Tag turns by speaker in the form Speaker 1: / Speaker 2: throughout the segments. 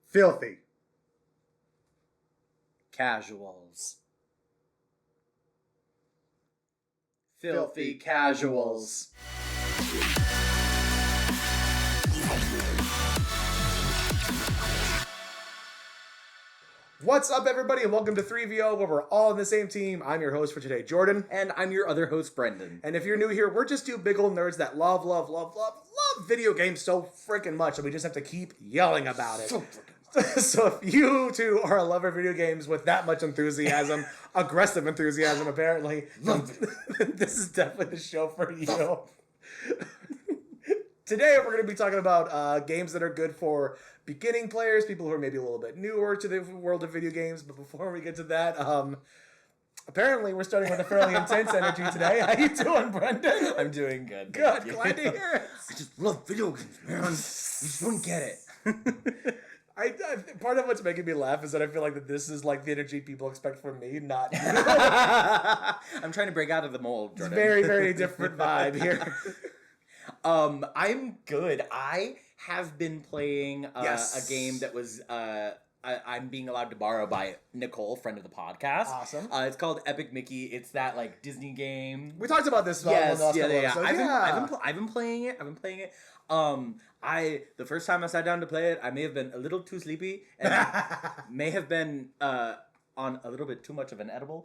Speaker 1: Filthy.
Speaker 2: Casuals. Filthy casuals.
Speaker 1: What's up, everybody, and welcome to 3VO, where we're all on the same team. I'm your host for today, Jordan.
Speaker 2: And I'm your other host, Brenden.
Speaker 1: And if you're new here, we're just two big old nerds that love video games so freaking much that we just have to keep yelling about it. So if you two are a lover of video games with that much enthusiasm, aggressive enthusiasm apparently, this is definitely the show for you. Today we're going to be talking about games that are good for beginning players, people who are maybe a little bit newer to the world of video games. But before we get to that, apparently we're starting with a fairly intense energy today. How you doing, Brenden?
Speaker 2: I'm doing good.
Speaker 1: Good, glad to hear it.
Speaker 2: I just love video games, man. You just don't get it.
Speaker 1: I part of what's making me laugh is that I feel like that this is like the energy people expect from me, not you.
Speaker 2: I'm trying to break out of the mold, Jordan.
Speaker 1: Very, very different vibe here.
Speaker 2: I'm good. I have been playing a game that was I'm being allowed to borrow by Nicole, friend of the podcast.
Speaker 1: Awesome.
Speaker 2: It's called Epic Mickey. It's that like Disney game.
Speaker 1: We talked about this.
Speaker 2: Yes,
Speaker 1: I've
Speaker 2: been playing it. The first time I sat down to play it, I may have been a little too sleepy and may have been on a little bit too much of an edible.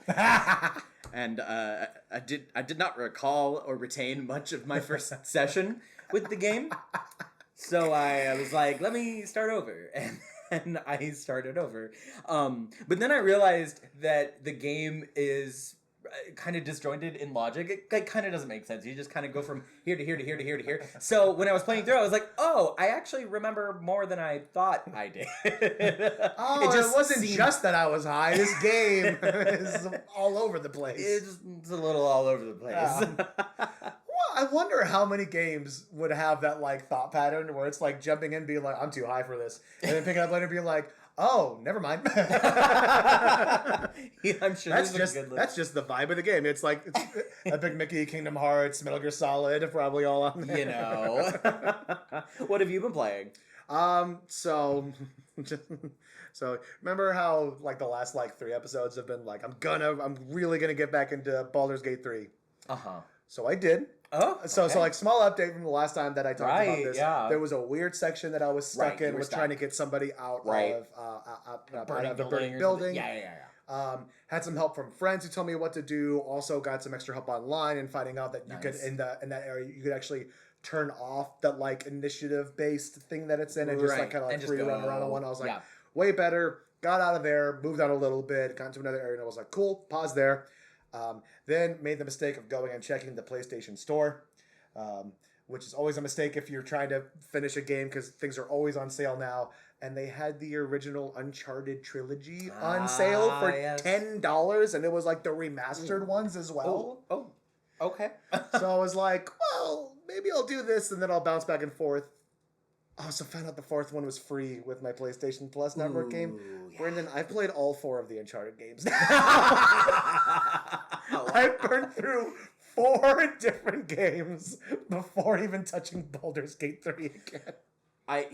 Speaker 2: And I did not recall or retain much of my first session with the game. So I was like, let me start over. And I started over. But then I realized that the game is kind of disjointed in logic. It kind of doesn't make sense. You just kind of go from here to here to here to here to here. So when I was playing through, I was like, oh, I actually remember more than I thought I did.
Speaker 1: It wasn't just that I was high. This game is all over the place.
Speaker 2: It's a little all over the place.
Speaker 1: Well, I wonder how many games would have that like thought pattern where it's like jumping in, being like, I'm too high for this, and then picking up later, being like, oh, never mind.
Speaker 2: Yeah, I'm sure
Speaker 1: that's just the vibe of the game. It's like Epic Mickey, Kingdom Hearts, Metal Gear Solid, probably all on there.
Speaker 2: You know. What have you been playing?
Speaker 1: So remember how like the last like 3 episodes have been like, I'm really gonna get back into Baldur's Gate 3. So I did.
Speaker 2: Oh, okay.
Speaker 1: So like small update from the last time that I talked about this.
Speaker 2: Yeah.
Speaker 1: There was a weird section that I was stuck in, was trying to get somebody out of a burning building.
Speaker 2: Yeah.
Speaker 1: Had some help from friends who told me what to do. Also got some extra help online and finding out that you could in that area you could actually turn off that like initiative based thing that it's in and just like kind of like free run around on one. I was like, way better. Got out of there, moved on a little bit, got into another area, and I was like, cool. Pause there. Then made the mistake of going and checking the PlayStation Store, which is always a mistake if you're trying to finish a game because things are always on sale now. And they had the original Uncharted trilogy on sale for $10, and it was like the remastered ones as well.
Speaker 2: Oh, okay.
Speaker 1: So I was like, well, maybe I'll do this, and then I'll bounce back and forth. I also found out the 4th one was free with my PlayStation Plus network game. Yeah. Brenden, I've played all 4 of the Uncharted games now. I've burned through 4 different games before even touching Baldur's Gate 3 again.
Speaker 2: I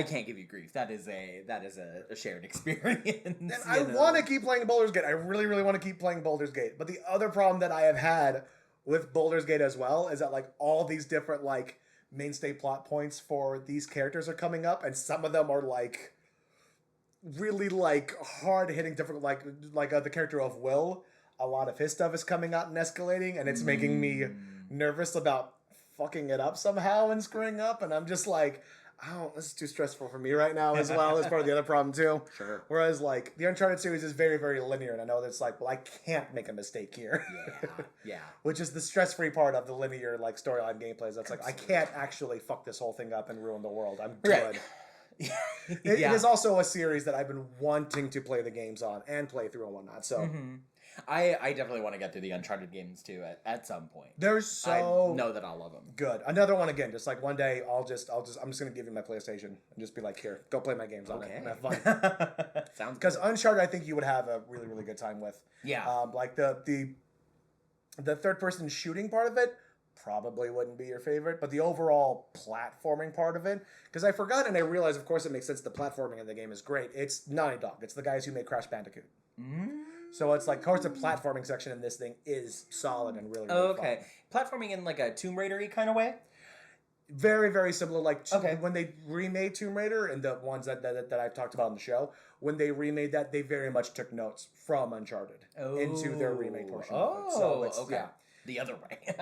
Speaker 2: can't give you grief. That is a shared experience.
Speaker 1: And I want to keep playing Baldur's Gate. I really, really want to keep playing Baldur's Gate. But the other problem that I have had with Baldur's Gate as well is that like all these different like mainstay plot points for these characters are coming up, and some of them are like really like hard hitting different like the character of Will. A lot of his stuff is coming out and escalating, and it's making me nervous about fucking it up somehow and screwing up, and I'm just like, oh, this is too stressful for me right now as well. As part of the other problem too. Sure. Whereas like the Uncharted series is very, very linear, and I know that it's like, well, I can't make a mistake here. Yeah. Which is the stress-free part of the linear like storyline gameplays. That's like, I can't actually fuck this whole thing up and ruin the world. I'm good. Right. It is also a series that I've been wanting to play the games on and play through and whatnot. So. Mm-hmm.
Speaker 2: I definitely want to get through the Uncharted games too at some point.
Speaker 1: I
Speaker 2: know that I'll love them.
Speaker 1: Good. Another one again. Just like one day, I'm just gonna give you my PlayStation and just be like, here, go play my games on it and have fun.
Speaker 2: Sounds.
Speaker 1: Because Uncharted, I think you would have a really, really good time with.
Speaker 2: Yeah.
Speaker 1: Like the third person shooting part of it probably wouldn't be your favorite, but the overall platforming part of it, because I forgot and I realized, of course, it makes sense. The platforming in the game is great. It's Naughty Dog. It's the guys who made Crash Bandicoot. So it's like, of course, the platforming section in this thing is solid and really, really fun.
Speaker 2: Platforming in like a Tomb Raider-y kind of way?
Speaker 1: Very, very similar. Like when they remade Tomb Raider and the ones that I've talked about on the show, when they remade that, they very much took notes from Uncharted into their remake portion of it. So it's,
Speaker 2: okay. The other way.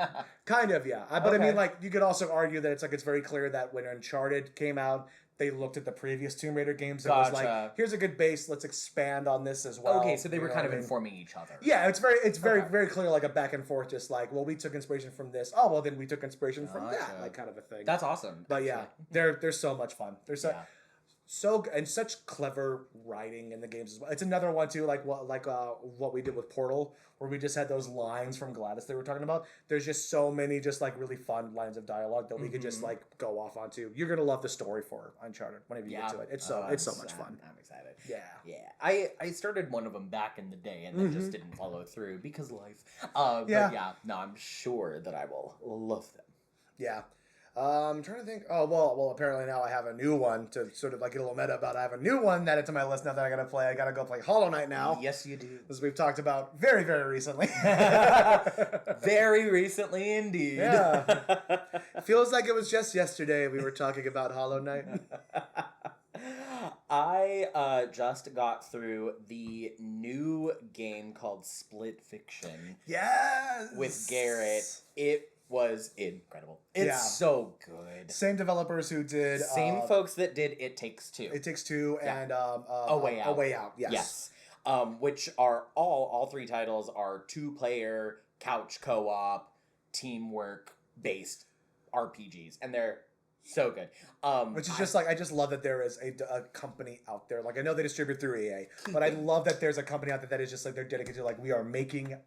Speaker 1: Kind of, yeah. But I mean, like, you could also argue that it's very clear that when Uncharted came out, they looked at the previous Tomb Raider games and was like, here's a good base, let's expand on this as well.
Speaker 2: Okay, so they were kind of informing each other.
Speaker 1: Yeah, it's very clear, like a back and forth, just like, well, we took inspiration from this. Oh, well, then we took inspiration from that, like kind of a thing.
Speaker 2: That's awesome.
Speaker 1: But yeah, they're so much fun. They're so and such clever writing in the games as well. It's another one too, like what we did with Portal, where we just had those lines from Gladys they were talking about. There's just so many just like really fun lines of dialogue that we could just like go off onto. You're gonna love the story for Uncharted whenever you get to it. It's so much fun.
Speaker 2: I'm excited.
Speaker 1: Yeah.
Speaker 2: I started one of them back in the day and then just didn't follow through because life. But yeah, no, I'm sure that I will love them.
Speaker 1: Yeah. I'm trying to think. Oh, well, apparently now I have a new one to sort of like get a little meta about. I have a new one added to my list now that I gotta play. I gotta go play Hollow Knight now.
Speaker 2: Yes, you do.
Speaker 1: As we've talked about very, very recently.
Speaker 2: Very recently indeed.
Speaker 1: Yeah. Feels like it was just yesterday we were talking about Hollow Knight.
Speaker 2: I just got through the new game called Split Fiction.
Speaker 1: Yes!
Speaker 2: With Garrett. It was incredible. It's so good.
Speaker 1: Same developers who did...
Speaker 2: Same folks that did It Takes Two.
Speaker 1: It Takes Two and...
Speaker 2: A Way Out.
Speaker 1: A Way Out, yes.
Speaker 2: Yes. Which are all three titles are 2-player, couch co-op, teamwork-based RPGs. And they're so good.
Speaker 1: Which is just like, I just love that there is a company out there. Like, I know they distribute through EA, but I love that there's a company out there that is just like, they're dedicated to like, we are making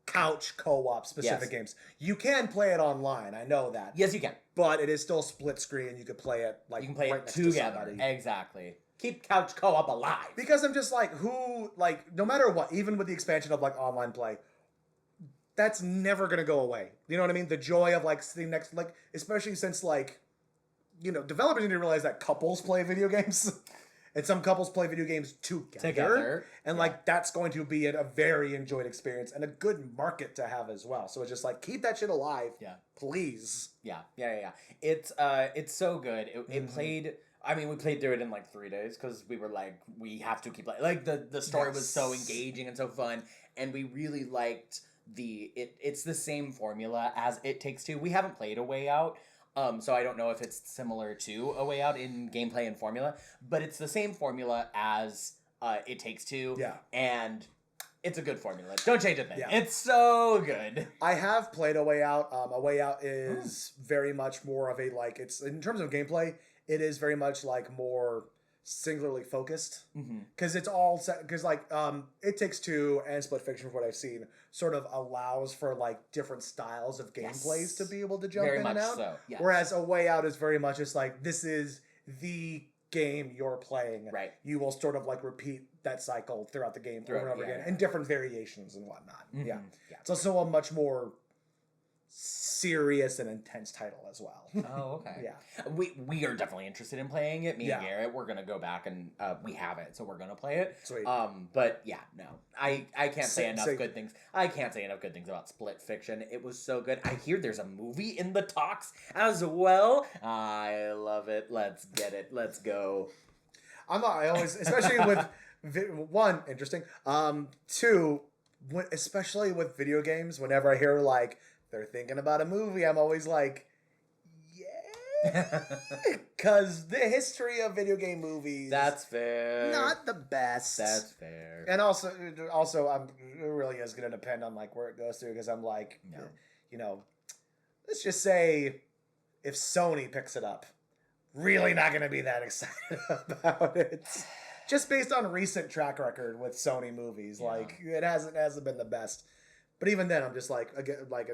Speaker 1: couch co-op specific games. You can play it online, I know that.
Speaker 2: Yes, you can.
Speaker 1: But it is still split screen. You could play it like
Speaker 2: you can play
Speaker 1: right
Speaker 2: it
Speaker 1: next
Speaker 2: together.
Speaker 1: to somebody.
Speaker 2: Exactly. Keep couch co-op alive.
Speaker 1: Because I'm just like, no matter what, even with the expansion of like online play, that's never gonna go away. You know what I mean? The joy of like sitting next, like, especially since like, developers need to realize that couples play video games. And some couples play video games together. And like, that's going to be a very enjoyed experience and a good market to have as well. So it's just like, keep that shit alive. Yeah. Please.
Speaker 2: Yeah. It's so good. It played... I mean, we played through it in like 3 days because we were like, we have to keep playing. Like, the story was so engaging and so fun. And we really liked it's the same formula as It Takes Two. We haven't played A Way Out. So I don't know if it's similar to A Way Out in gameplay and formula, but it's the same formula as It Takes Two. Yeah. And it's a good formula. Don't change a thing. Yeah. It's so good.
Speaker 1: I have played A Way Out. A Way Out is very much more of a, like, it's, in terms of gameplay, it is very much like more singularly focused. Because it's all set, because like, It Takes Two and Split Fiction, from what I've seen, sort of allows for like different styles of gameplays to be able to jump in and out. So, yes. Whereas A Way Out is very much just like, this is the game you're playing. Right. You will sort of like repeat that cycle throughout the game over and over again, and different variations and whatnot. Yeah. It's also a much more serious and intense title as well.
Speaker 2: Oh, okay. Yeah. We are definitely interested in playing it. Me and Garrett, we're gonna go back and we have it, so we're gonna play it. Sweet. But yeah, no. I can't say enough good things. I can't say enough good things about Split Fiction. It was so good. I hear there's a movie in the talks as well. I love it. Let's get it. Let's go.
Speaker 1: I always, especially with one, interesting. Two, especially with video games, whenever I hear like they're thinking about a movie, I'm always like, yeah. Because the history of video game movies... That's fair. Not the best.
Speaker 2: That's fair.
Speaker 1: And also, it really is going to depend on like where it goes through, because I'm like, let's just say if Sony picks it up, really not going to be that excited about it. Just based on recent track record with Sony movies. Like, it hasn't been the best. But even then, I'm just like, again, like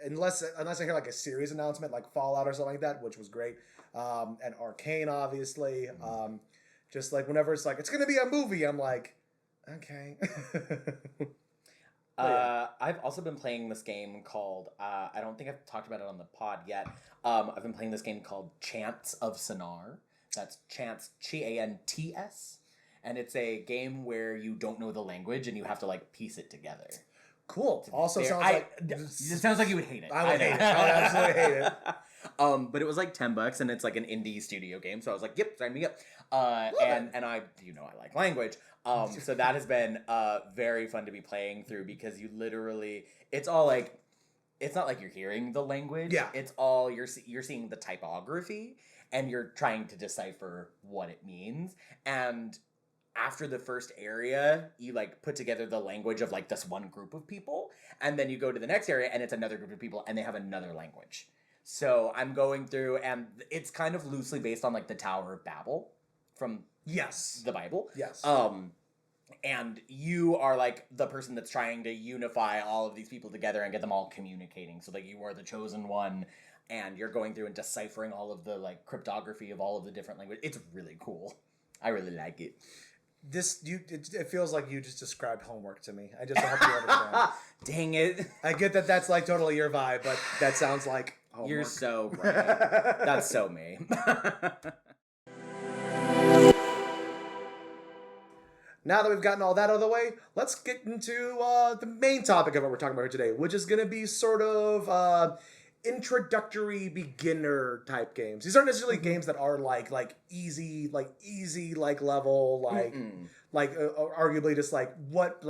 Speaker 1: unless I hear like a series announcement, like Fallout or something like that, which was great, and Arcane, obviously, just like whenever it's like it's gonna be a movie, I'm like, okay.
Speaker 2: I've also been playing this game called, I don't think I've talked about it on the pod yet. I've been playing this game called Chants of Sonar. That's Chants, Chants. And it's a game where you don't know the language and you have to like piece it together.
Speaker 1: Cool. Also
Speaker 2: it sounds like you would hate it.
Speaker 1: I would hate it. I would absolutely hate it.
Speaker 2: But it was like $10 and it's like an indie studio game. So I was like, yep, sign me up. And I like language. So that has been very fun to be playing through because you literally, it's all like, it's not like you're hearing the language.
Speaker 1: Yeah.
Speaker 2: It's all, you're seeing the typography and you're trying to decipher what it means. And after the first area, you like put together the language of like this one group of people. And then you go to the next area and it's another group of people and they have another language. So I'm going through and it's kind of loosely based on like the Tower of Babel from the Bible.
Speaker 1: Yes.
Speaker 2: And you are like the person that's trying to unify all of these people together and get them all communicating. So like you are the chosen one and you're going through and deciphering all of the like cryptography of all of the different languages. It's really cool. I really like it.
Speaker 1: It feels like you just described homework to me. I just hope you understand.
Speaker 2: Dang it.
Speaker 1: I get that that's like totally your vibe, but that sounds like homework.
Speaker 2: You're so right. That's so me.
Speaker 1: Now that we've gotten all that out of the way, let's get into the main topic of what we're talking about here today, which is going to be sort of introductory beginner type games. These aren't necessarily games that are like easy level, arguably just like what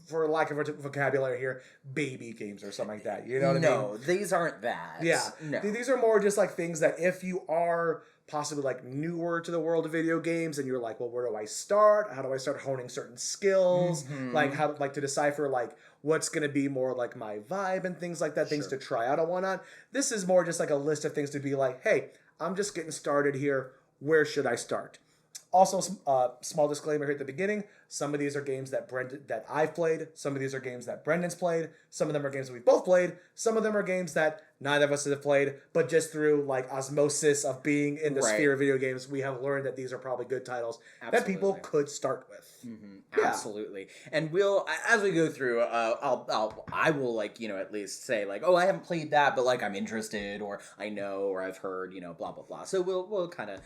Speaker 1: for lack of vocabulary here, baby games or something like that. You know what I mean?
Speaker 2: No, these aren't that.
Speaker 1: Yeah.
Speaker 2: No.
Speaker 1: These are more just like things that if you are possibly like newer to the world of video games and you're like, well, where do I start? How do I start honing certain skills?
Speaker 2: Mm-hmm.
Speaker 1: Like how like to decipher like what's going to be more like my vibe and things like that, things to try out and whatnot. This is more just like a list of things to be like, hey, I'm just getting started here. Where should I start? Also, small disclaimer here at the beginning. Some of these are games that I've played. Some of these are games that Brendan's played. Some of them are games that we've both played. Some of them are games that neither of us have played. But just through like osmosis of being in the sphere of video games, we have learned that these are probably good titles that people could start with.
Speaker 2: Mm-hmm. Absolutely. And we'll, as we go through, I will like, at least say like, oh, I haven't played that, but like I'm interested or I know or I've heard, blah, blah, blah. So we'll kind of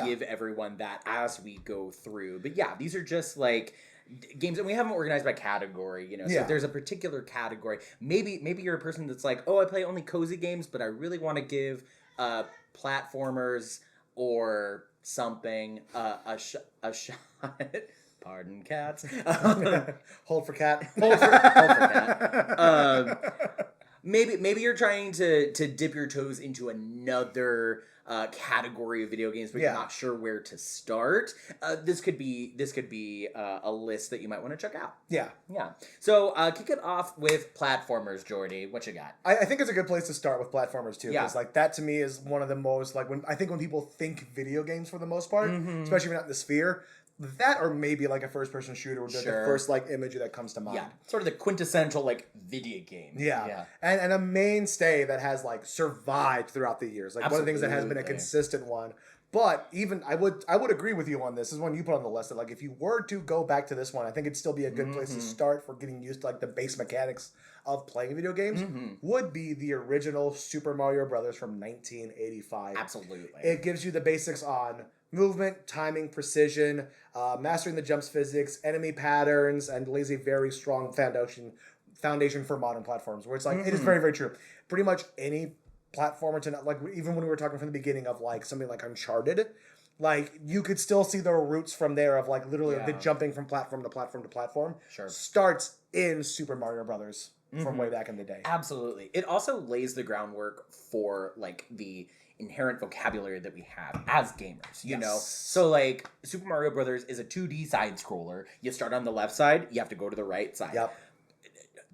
Speaker 2: give everyone that as we go through. But yeah, these are just like games, and we haven't organized by category, So if there's a particular category, maybe you're a person that's like, oh, I play only cozy games, but I really want to give platformers or something a shot. Pardon, cats.
Speaker 1: Hold for cat.
Speaker 2: Hold for cat. Maybe you're trying to dip your toes into another category of video games, but you're not sure where to start. This could be a list that you might want to check out. Yeah. So kick it off with platformers, Jordy. What you got?
Speaker 1: I think it's a good place to start with platformers too, because like that to me is one of the most like when people think video games for the most part, especially if you're not in the sphere. That or maybe like a first-person shooter would be the first like image that comes to mind.
Speaker 2: Yeah, sort of the quintessential like video game.
Speaker 1: Yeah. And a mainstay that has like survived throughout the years. Like one of the things that has been a consistent one. But even I would agree with you on this. This is one you put on the list. That like if you were to go back to this one, I think it'd still be a good place to start for getting used to like the base mechanics of playing video games. Would be the original Super Mario Brothers from 1985.
Speaker 2: Absolutely.
Speaker 1: It gives you the basics on movement, timing, precision, mastering the jumps physics, enemy patterns, and lays a very strong foundation for modern platforms. Where it's like it is very, very true. Pretty much any platformer to like even when we were talking from the beginning of like something like Uncharted, like you could still see the roots from there of like literally the jumping from platform to platform to platform. Starts in Super Mario Brothers from way back in the day.
Speaker 2: Absolutely. It also lays the groundwork for like the inherent vocabulary that we have as gamers, you know? So like Super Mario Brothers is a 2D side scroller. You start on the left side, you have to go to the right side.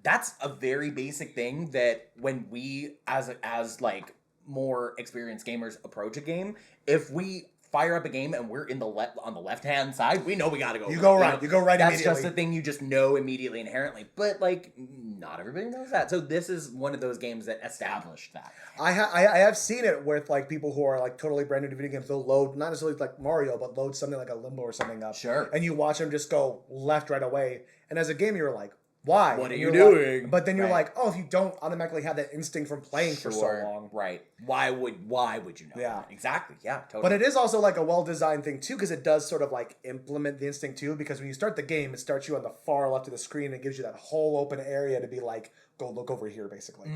Speaker 2: That's a very basic thing that when we as like more experienced gamers approach a game, if we fire up a game and we're in the on the left hand side, we know we gotta go.
Speaker 1: You go right. You go right.
Speaker 2: That's just a thing you just know immediately inherently. But like, not everybody knows that. So this is one of those games that established that.
Speaker 1: I have seen it with like people who are like totally brand new to video games. They'll load not necessarily like Mario, but load something like a Limbo or something up.
Speaker 2: Sure.
Speaker 1: And you watch them just go left right away. And as a gamer, you're like, why?
Speaker 2: What are
Speaker 1: And
Speaker 2: you
Speaker 1: you're
Speaker 2: doing?
Speaker 1: Like, but then you're
Speaker 2: Right.
Speaker 1: like, oh, if you don't automatically have that instinct from playing for so long.
Speaker 2: Right. Why would you know?
Speaker 1: Yeah.
Speaker 2: Exactly. Yeah, totally.
Speaker 1: But it is also like a well-designed thing too, because it does sort of like implement the instinct too, because when you start the game, it starts you on the far left of the screen and it gives you that whole open area to be like, go look over here, basically.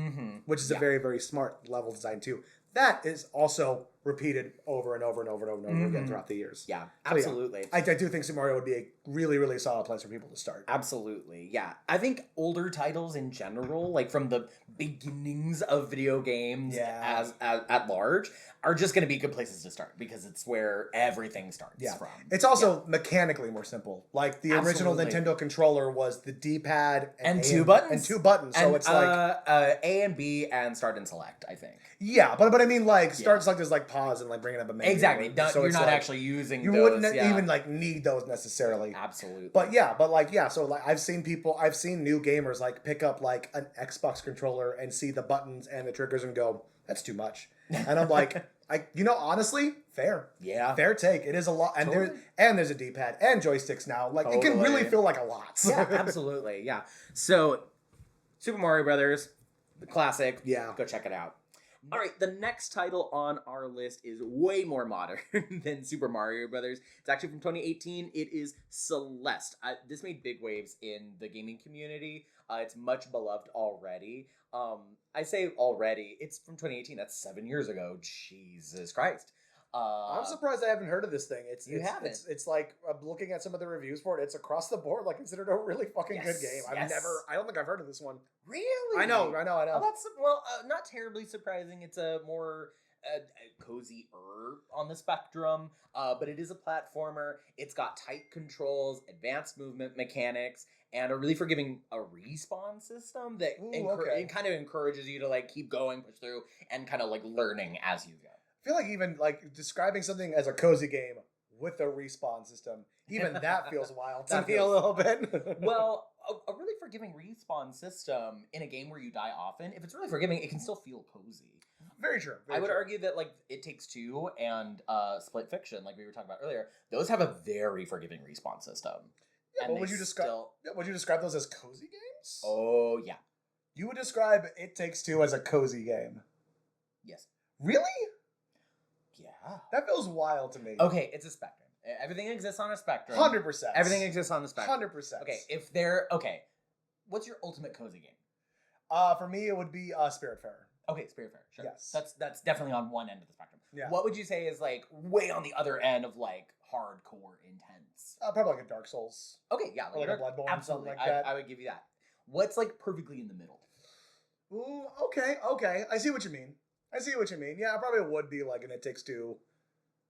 Speaker 1: Which is a very, very smart level design too. That is also repeated over and over and over and over and over again throughout the years.
Speaker 2: Yeah,
Speaker 1: So,
Speaker 2: absolutely.
Speaker 1: I do think Super Mario would be a really, really solid place for people to start.
Speaker 2: Absolutely, yeah. I think older titles in general, like from the beginnings of video games as at large, are just going to be good places to start because it's where everything starts from.
Speaker 1: It's also mechanically more simple. Like the original Nintendo controller was the D-pad
Speaker 2: and two buttons.
Speaker 1: And two buttons. So it's like
Speaker 2: A and B and start and select, I think.
Speaker 1: Yeah, but I mean, like start and select is like pause and like bringing up a menu.
Speaker 2: Exactly.
Speaker 1: So
Speaker 2: you're not
Speaker 1: like,
Speaker 2: actually using.
Speaker 1: You
Speaker 2: those,
Speaker 1: wouldn't even like need those necessarily.
Speaker 2: Absolutely.
Speaker 1: But so like I've seen new gamers like pick up like an Xbox controller and see the buttons and the triggers and go, that's too much. And I'm like, honestly, fair.
Speaker 2: Yeah.
Speaker 1: Fair take. It is a lot, and there's a D-pad and joysticks now. Like it can really feel like a lot.
Speaker 2: Yeah, absolutely. Yeah. So, Super Mario Brothers, the classic.
Speaker 1: Yeah.
Speaker 2: Go check it out. All right, the next title on our list is way more modern than Super Mario Brothers. It's actually from 2018. It is Celeste. This made big waves in the gaming community. It's much beloved already. I say already. It's from 2018. That's 7 years ago. Jesus Christ.
Speaker 1: I'm surprised I haven't heard of this thing.
Speaker 2: Haven't.
Speaker 1: It's like I'm looking at some of the reviews for it. It's across the board like considered a really fucking good game. I don't think I've heard of this one.
Speaker 2: Really?
Speaker 1: I know.
Speaker 2: Oh, that's not terribly surprising. It's a more cozy-er on the spectrum, but it is a platformer. It's got tight controls, advanced movement mechanics, and a really forgiving respawn system that it kind of encourages you to like keep going, push through, and kind of like learning as you go.
Speaker 1: I feel like even like describing something as a cozy game with a respawn system, even that feels wild to me a little bit.
Speaker 2: Well, a really forgiving respawn system in a game where you die often, if it's really forgiving, it can still feel cozy.
Speaker 1: Very true.
Speaker 2: I would argue that like It Takes Two and Split Fiction, like we were talking about earlier, those have a very forgiving respawn system.
Speaker 1: Yeah, but would you describe those as cozy games?
Speaker 2: Oh yeah.
Speaker 1: You would describe It Takes Two as a cozy game.
Speaker 2: Yes.
Speaker 1: Really?
Speaker 2: Yeah.
Speaker 1: That feels wild to me.
Speaker 2: Okay, it's a spectrum. Everything exists on a spectrum.
Speaker 1: 100%.
Speaker 2: Everything exists on the spectrum.
Speaker 1: 100%.
Speaker 2: Okay, what's your ultimate cozy game?
Speaker 1: For me, it would be Spiritfarer.
Speaker 2: Okay, Spiritfarer. Sure.
Speaker 1: Yes.
Speaker 2: That's definitely on one end of the spectrum.
Speaker 1: Yeah.
Speaker 2: What would you say is like way on the other end of like hardcore intense?
Speaker 1: Probably like a Dark Souls.
Speaker 2: Okay, yeah,
Speaker 1: like a Bloodborne.
Speaker 2: Absolutely,
Speaker 1: Something like that.
Speaker 2: I would give you that. What's like perfectly in the middle?
Speaker 1: Ooh, okay. I see what you mean. Yeah, I probably would be like an It Takes Two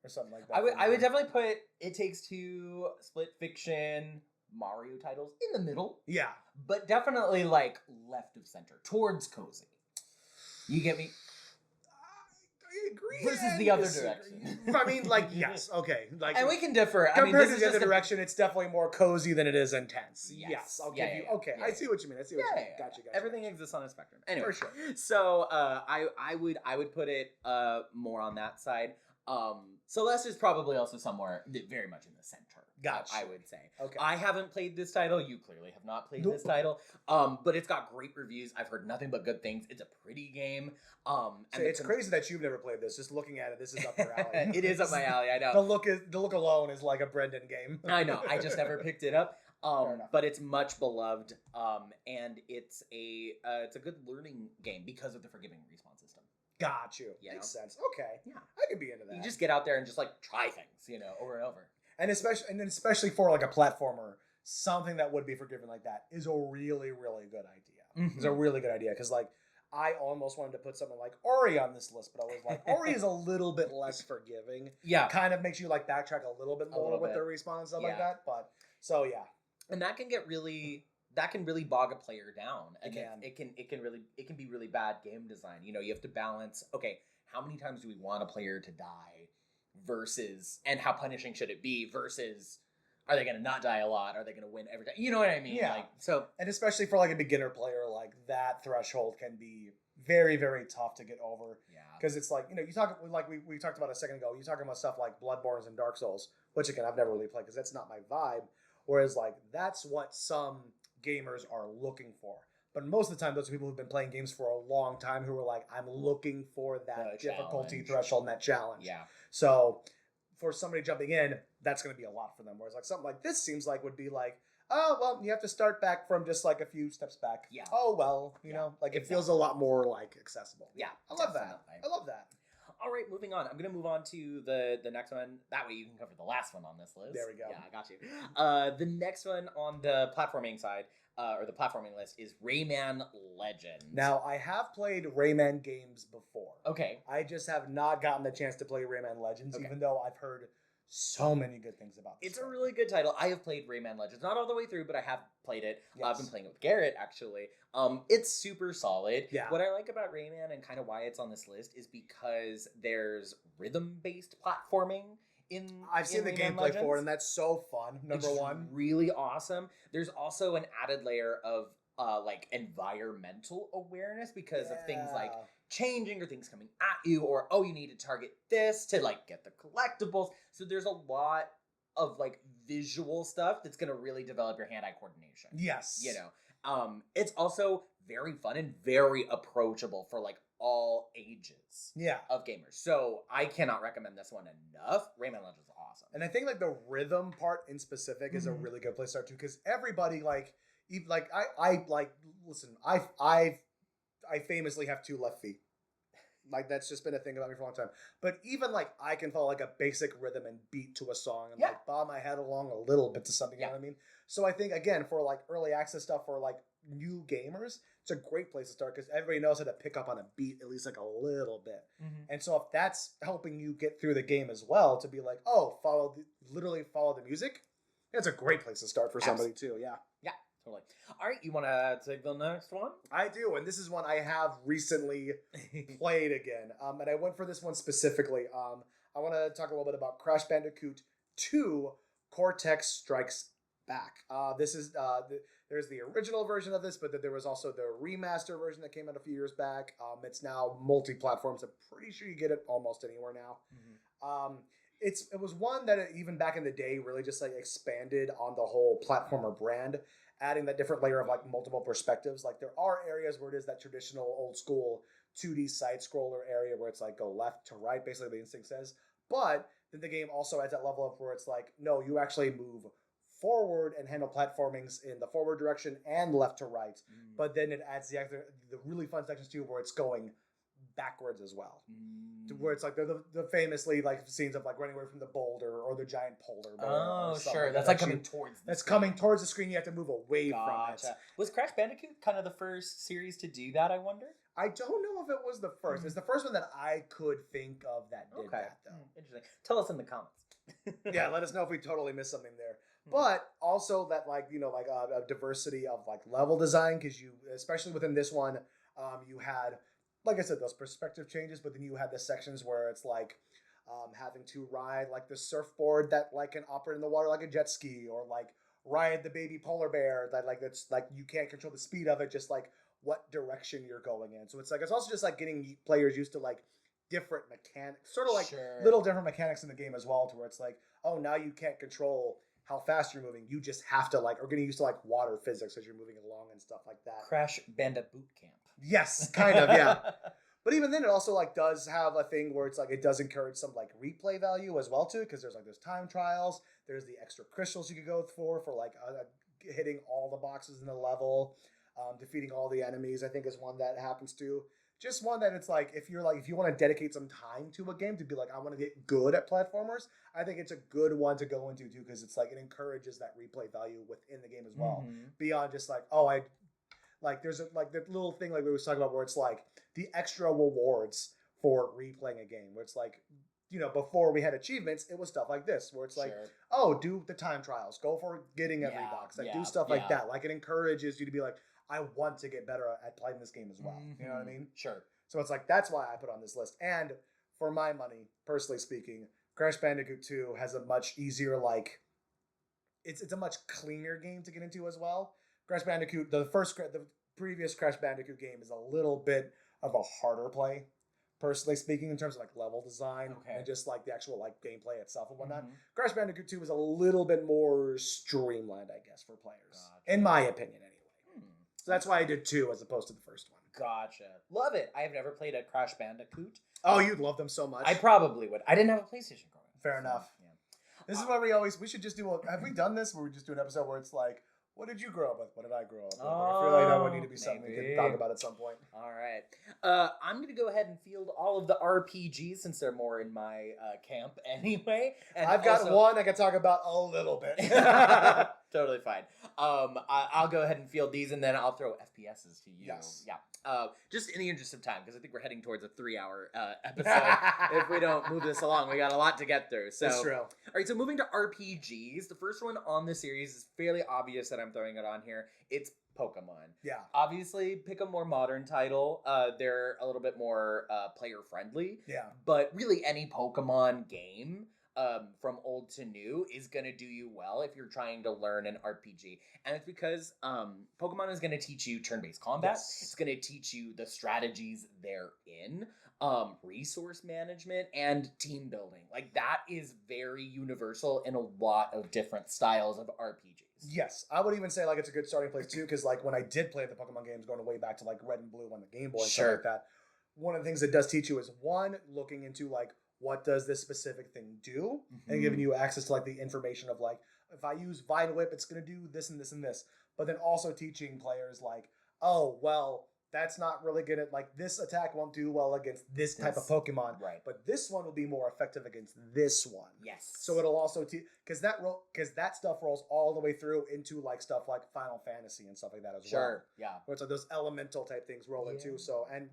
Speaker 1: or something like that.
Speaker 2: I would definitely put It Takes Two, Split Fiction, Mario titles in the middle.
Speaker 1: Yeah.
Speaker 2: But definitely like left of center, towards cozy. You get me?
Speaker 1: I agree.
Speaker 2: Versus the other direction.
Speaker 1: I mean, like, yes, okay. Like,
Speaker 2: and we can differ.
Speaker 1: Compared to the other direction, it's definitely more cozy than it is intense. Yes, I'll give you. Okay,
Speaker 2: yeah,
Speaker 1: I see what you mean. Gotcha.
Speaker 2: Everything exists on a spectrum. Anyway,
Speaker 1: for sure.
Speaker 2: So I would put it more on that side. Celeste is probably also somewhere very much in the center.
Speaker 1: Gotcha.
Speaker 2: I would say.
Speaker 1: Okay.
Speaker 2: I haven't played this title. You clearly have not played this title. But it's got great reviews. I've heard nothing but good things. It's a pretty game. And
Speaker 1: it's crazy that you've never played this. Just looking at it, this is up your alley.
Speaker 2: It is up my alley. I know.
Speaker 1: The look alone is like a Brenden game.
Speaker 2: I know. I just never picked it up. But it's much beloved. And it's a good learning game because of the forgiving respawn system.
Speaker 1: Got you. Makes sense. Okay.
Speaker 2: Yeah.
Speaker 1: I could be into that.
Speaker 2: You just get out there and just like try things, over and over.
Speaker 1: And especially for like a platformer, something that would be forgiven like that is a really, really good idea.
Speaker 2: Mm-hmm.
Speaker 1: It's a really good idea because like I almost wanted to put something like Ori on this list, but I was like, Ori is a little bit less forgiving.
Speaker 2: Yeah.
Speaker 1: Kind of makes you like backtrack a little bit more with the respawn and stuff like that. But so yeah.
Speaker 2: And that can really bog a player down. And it can be really bad game design. You have to balance, okay, how many times do we want a player to die versus, and how punishing should it be versus, are they going to not die a lot? Are they going to win every time? You know what I mean?
Speaker 1: Yeah. And especially for like a beginner player, like that threshold can be very, very tough to get over.
Speaker 2: Yeah.
Speaker 1: Because it's like, you talk like we talked about a second ago, you're talking about stuff like Bloodborne and Dark Souls, which again, I've never really played because that's not my vibe. Whereas like that's what some gamers are looking for. But most of the time, those are people who've been playing games for a long time who are like, I'm looking for that difficulty threshold and that challenge.
Speaker 2: Yeah.
Speaker 1: So for somebody jumping in, that's going to be a lot for them. Whereas like something like this seems like would be like, oh, well, you have to start back from just like a few steps back.
Speaker 2: Yeah.
Speaker 1: Oh, well, you know, like it feels a lot more like accessible.
Speaker 2: Yeah.
Speaker 1: I love that. I love that.
Speaker 2: All right, moving on. I'm going to move on to the next one. That way you can cover the last one on this list.
Speaker 1: There we go.
Speaker 2: Yeah, I got you. The next one on the platforming side, or the platforming list, is Rayman Legends.
Speaker 1: Now, I have played Rayman games before.
Speaker 2: Okay.
Speaker 1: I just have not gotten the chance to play Rayman Legends, even though I've heard so many good things about this.
Speaker 2: It's a really good title. I have played Rayman Legends. Not all the way through, but I have played it.
Speaker 1: Yes.
Speaker 2: I've been playing it with Garrett, actually. It's super solid.
Speaker 1: Yeah.
Speaker 2: What I like about Rayman and kind of why it's on this list is because there's rhythm-based platforming
Speaker 1: I've seen the
Speaker 2: Rayman
Speaker 1: gameplay
Speaker 2: Legends.
Speaker 1: for it, and that's so fun. Number one.
Speaker 2: Really awesome. There's also an added layer of like environmental awareness because of things like changing or things coming at you, or you need to target this to like get the collectibles. So there's a lot of like visual stuff that's gonna really develop your hand-eye coordination.
Speaker 1: Yes.
Speaker 2: You know. It's also very fun and very approachable for like all ages of gamers. So I cannot recommend this one enough. Rayman Legends is awesome.
Speaker 1: And I think like the rhythm part in specific is a really good place to start too, because everybody like even like I like listen, I famously have 2 left feet. Like that's just been a thing about me for a long time. But even like I can follow like a basic rhythm and beat to a song and like bob my head along a little bit to something, you know what I mean? So I think again for like early access stuff for like new gamers, it's a great place to start because everybody knows how to pick up on a beat at least like a little bit. And so if that's helping you get through the game as well, to be like, oh, literally follow the music, that's a great place to start for somebody too. Yeah.
Speaker 2: Yeah, totally. All right, you want to take the next one?
Speaker 1: I do, and this is one I have recently played again. And I went for this one specifically. I want to talk a little bit about Crash Bandicoot 2 Cortex Strikes Back. This is there's the original version of this, but there was also the remaster version that came out a few years back. It's now multi-platforms. I'm pretty sure you get it almost anywhere now. It was one that even back in the day really just like expanded on the whole platformer brand, adding that different layer of like multiple perspectives. Like there are areas where it is that traditional old school 2D side scroller area where it's like go left to right, basically the instinct says. But then the game also adds that level of where it's like, no, you actually move forward and handle platformings in the forward direction and left to right. But then it adds the really fun sections too where it's going backwards as well. Where it's like the famously like scenes of like running away from the boulder or the giant polar bear.
Speaker 2: Oh, sure. That's like coming towards the screen.
Speaker 1: Coming towards the screen. You have to move away from it.
Speaker 2: Was Crash Bandicoot kind of the first series to do that, I wonder?
Speaker 1: I don't know if it was the first. It's the first one that I could think of that did that, though.
Speaker 2: Interesting. Tell us in the comments.
Speaker 1: Yeah, let us know if we totally missed something there. But also that like, you know, like a diversity of like level design, because you, especially within this one, you had, like I said, those perspective changes, but then you had the sections where it's like having to ride like the surfboard that like can operate in the water like a jet ski, or like ride the baby polar bear that like that's like you can't control the speed of it, just like what direction you're going in. So it's like it's also just like getting players used to like different mechanics, sort of like little different mechanics in the game as well, to where it's like, oh, now you can't control how fast you're moving. You just have to like, or getting used to like water physics as you're moving along and stuff like that.
Speaker 2: Crash Bandit Boot Camp.
Speaker 1: Yes, kind of, yeah. But even then, it also like does have a thing where it's like it does encourage some like replay value as well too, because there's like those time trials. There's the extra crystals you could go for like hitting all the boxes in the level, defeating all the enemies. I think is one that happens too. Just one that it's like if you want to dedicate some time to a game to be like, I want to get good at platformers, I think it's a good one to go into too, because it's like it encourages that replay value within the game as well, beyond just like, oh, I like there's like the little thing like we was talking about where it's like the extra rewards for replaying a game, where it's like, you know, before we had achievements, it was stuff like this where it's like, oh, do the time trials, go for getting every box, like do stuff like that. Like it encourages you to be like, I want to get better at playing this game as well. You know what I mean?
Speaker 2: Sure.
Speaker 1: So it's like, that's why I put on this list. And for my money, personally speaking, Crash Bandicoot 2 has a much easier, like, it's a much cleaner game to get into as well. Crash Bandicoot, the previous Crash Bandicoot game is a little bit of a harder play, personally speaking, in terms of like level design and just like the actual like gameplay itself and whatnot. Crash Bandicoot 2 is a little bit more streamlined, I guess, for players. In my opinion, anyway. So that's why I did 2 as opposed to the first one.
Speaker 2: Gotcha. Love it. I have never played a Crash Bandicoot.
Speaker 1: Oh, you'd love them so much.
Speaker 2: I probably would. I didn't have a PlayStation growing up.
Speaker 1: Fair enough.
Speaker 2: Yeah.
Speaker 1: This is why we should just do have we done this where we just do an episode where it's like, what did you grow up with? What did I grow up with? I feel like that would need to be something we could talk about at some point.
Speaker 2: All right. I'm going to go ahead and field all of the RPGs since they're more in my camp anyway. And
Speaker 1: I've got one I can talk about a little bit.
Speaker 2: Totally fine. I'll go ahead and field these and then I'll throw FPSs to you.
Speaker 1: Yes.
Speaker 2: Yeah. Just in the interest of time, because I think we're heading towards a 3-hour episode. If we don't move this along, we got a lot to get through. So,
Speaker 1: that's true.
Speaker 2: All right, so moving to RPGs, the first one on the series is fairly obvious that I'm throwing it on here. It's Pokemon.
Speaker 1: Yeah.
Speaker 2: Obviously, pick a more modern title. They're a little bit more player friendly.
Speaker 1: Yeah.
Speaker 2: But really, any Pokemon game, from old to new, is going to do you well if you're trying to learn an RPG. And it's because Pokemon is going to teach you turn-based combat.
Speaker 1: Yes.
Speaker 2: It's going to teach you the strategies therein, resource management, and team building. Like, that is very universal in a lot of different styles of RPGs.
Speaker 1: Yes, I would even say like it's a good starting place too, because like when I did play the Pokemon games, going way back to like Red and Blue on the Game Boy and stuff like that, one of the things it does teach you is one, looking into like what does this specific thing do, and giving you access to like the information of like if I use Vine Whip, it's gonna do this and this and this, but then also teaching players like, oh well, that's not really good at like this attack won't do well against this type of Pokemon,
Speaker 2: right?
Speaker 1: But this one will be more effective against this one.
Speaker 2: Yes.
Speaker 1: So it'll also teach because that stuff rolls all the way through into like stuff like Final Fantasy and stuff like that as well.
Speaker 2: Sure. Yeah.
Speaker 1: Where it's like those elemental type things roll into. So and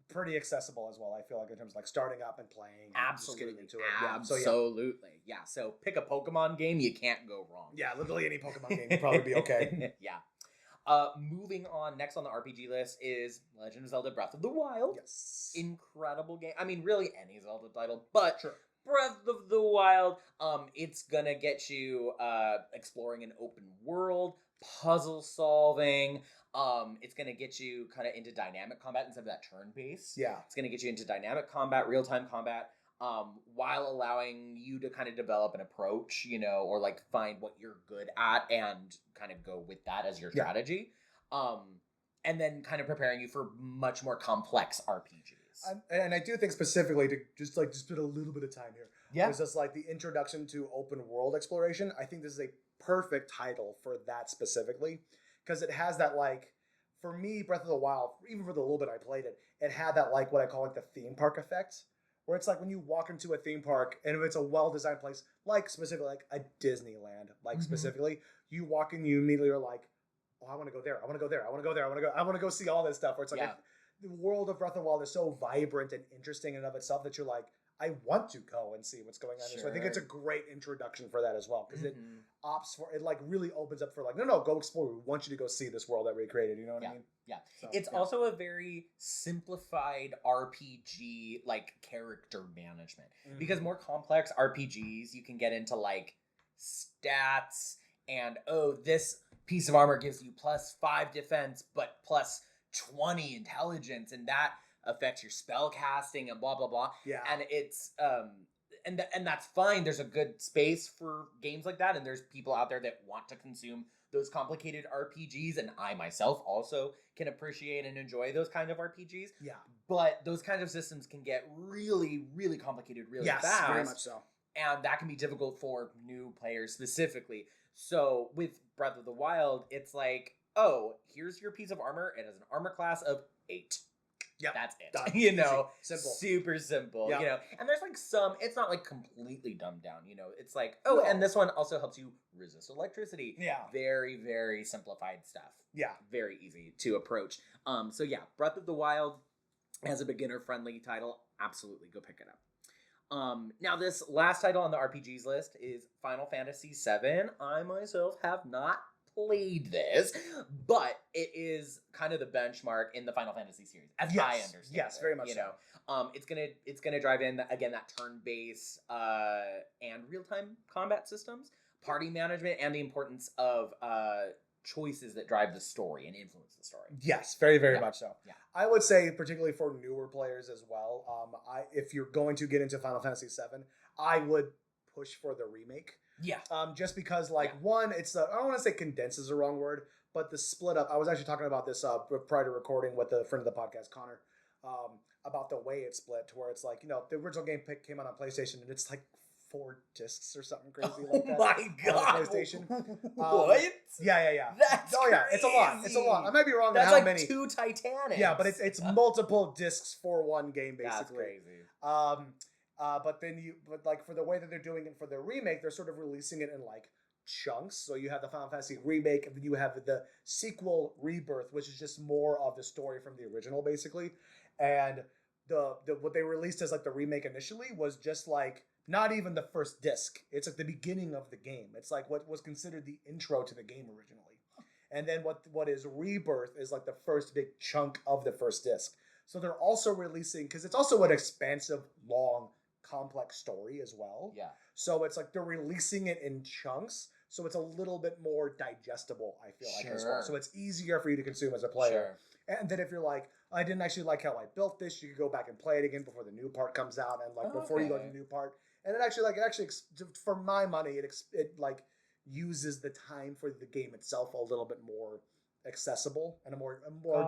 Speaker 1: pretty accessible as well. I feel like in terms of like starting up and playing.
Speaker 2: Absolutely.
Speaker 1: And just getting into it.
Speaker 2: Absolutely. Yeah. So pick a Pokemon game, you can't go wrong.
Speaker 1: Yeah, literally any Pokemon game would probably be okay.
Speaker 2: Yeah. Moving on, next on the RPG list is Legend of Zelda Breath of the Wild.
Speaker 1: Yes.
Speaker 2: Incredible game. I mean, really any Zelda title, but
Speaker 1: sure.
Speaker 2: Breath of the Wild, it's gonna get you exploring an open world, puzzle solving. It's gonna get you kind of into dynamic combat instead of that turn-based.
Speaker 1: Yeah.
Speaker 2: It's gonna get you into dynamic combat, real-time combat. While allowing you to kind of develop an approach, you know, or like find what you're good at and kind of go with that as your strategy. And then kind of preparing you for much more complex RPGs.
Speaker 1: And I do think specifically to just put a little bit of time here.
Speaker 2: Yeah.
Speaker 1: It's just like the introduction to open world exploration. I think this is a perfect title for that specifically. Because it has that like, for me, Breath of the Wild, even for the little bit I played it, it had that like what I call like the theme park effect. Where it's like when you walk into a theme park and if it's a well-designed place, like specifically like a Disneyland, like specifically, you walk in, you immediately are like, oh, I want to go there. I want to go there. I want to go there. I want to go see all this stuff. Where it's like the world of Breath of the Wild is so vibrant and interesting in and of itself that you're like, I want to go and see what's going on here. So I think it's a great introduction for that as well. Because it opts for, it like really opens up for like, no, go explore. We want you to go see this world that we created. You know what I mean?
Speaker 2: Yeah. So, it's also a very simplified RPG, like character management. Because more complex RPGs, you can get into like stats and, oh, this piece of armor gives you +5 defense, but +20 intelligence. And that affects your spell casting and blah, blah, blah.
Speaker 1: Yeah.
Speaker 2: And it's, and that's fine. There's a good space for games like that. And there's people out there that want to consume those complicated RPGs, and I myself also can appreciate and enjoy those kind of RPGs. Yeah. But those kinds of systems can get really, really complicated really fast.
Speaker 1: Yes, very much so.
Speaker 2: And that can be difficult for new players specifically. So with Breath of the Wild, it's like, oh, here's your piece of armor. It has an armor class of 8. Yeah, that's it.
Speaker 1: Done.
Speaker 2: You know,
Speaker 1: simple,
Speaker 2: super simple.
Speaker 1: Yep.
Speaker 2: You know, and there's like some. It's not like completely dumbed down. You know, it's like and this one also helps you resist electricity. Yeah, very, very simplified stuff. Yeah, very easy to approach. So yeah, Breath of the Wild as a beginner friendly title, absolutely go pick it up. Now this last title on the RPGs list is Final Fantasy VII. I myself have not played this, but it is kind of the benchmark in the Final Fantasy series, as I understand.
Speaker 1: Yes, very much.
Speaker 2: You know, it's gonna drive in again that turn-based and real-time combat systems, party management, and the importance of choices that drive the story and influence the story.
Speaker 1: Yes, very, very much so. Yeah, I would say particularly for newer players as well. If you're going to get into Final Fantasy VII, I would push for the remake. Yeah. Just because, like, one, it's I don't want to say condense is the wrong word, but the split up. I was actually talking about this prior to recording with a friend of the podcast, Connor, about the way it's split, to where it's like, the original game came out on PlayStation, and it's like 4 discs or something crazy like that.
Speaker 2: Oh my god!
Speaker 1: On the PlayStation.
Speaker 2: What?
Speaker 1: Yeah.
Speaker 2: That's
Speaker 1: yeah, it's a lot.
Speaker 2: crazy.
Speaker 1: It's a lot. I might be wrong
Speaker 2: That's
Speaker 1: on how
Speaker 2: like
Speaker 1: many.
Speaker 2: 2 Titanics.
Speaker 1: Yeah, but it's multiple discs for one game, basically.
Speaker 2: That's crazy.
Speaker 1: But like for the way that they're doing it for the remake, they're sort of releasing it in like chunks. So you have the Final Fantasy remake, and then you have the sequel Rebirth, which is just more of the story from the original, basically. And the what they released as like the remake initially was just like not even the first disc. It's like the beginning of the game. It's like what was considered the intro to the game originally. And then what is Rebirth is like the first big chunk of the first disc. So they're also releasing, because it's also an expansive, long, complex story as well.
Speaker 2: Yeah.
Speaker 1: So it's like they're releasing it in chunks, so it's a little bit more digestible, I feel like, as well. So it's easier for you to consume as a player. Sure. And then if you're like, I didn't actually like how I built this, you could go back and play it again before the new part comes out, and like before you go to the new part. And it actually for my money, it like uses the time for the game itself a little bit more accessible and a more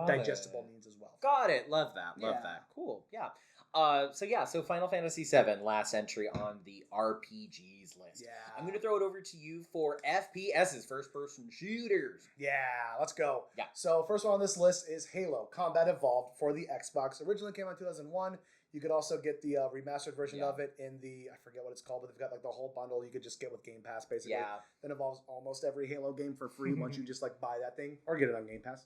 Speaker 1: digestible means as well.
Speaker 2: Got it. Love that. Love that. Cool. Yeah. So Final Fantasy VII, last entry on the RPGs list.
Speaker 1: Yeah.
Speaker 2: I'm going to throw it over to you for FPS's, first-person shooters.
Speaker 1: Yeah, let's go.
Speaker 2: Yeah.
Speaker 1: So first one on this list is Halo Combat Evolved for the Xbox. Originally came out in 2001. You could also get the remastered version of it in I forget what it's called, but they've got like the whole bundle you could just get with Game Pass, basically.
Speaker 2: Yeah.
Speaker 1: That involves almost every Halo game for free once you just like buy that thing or get it on Game Pass.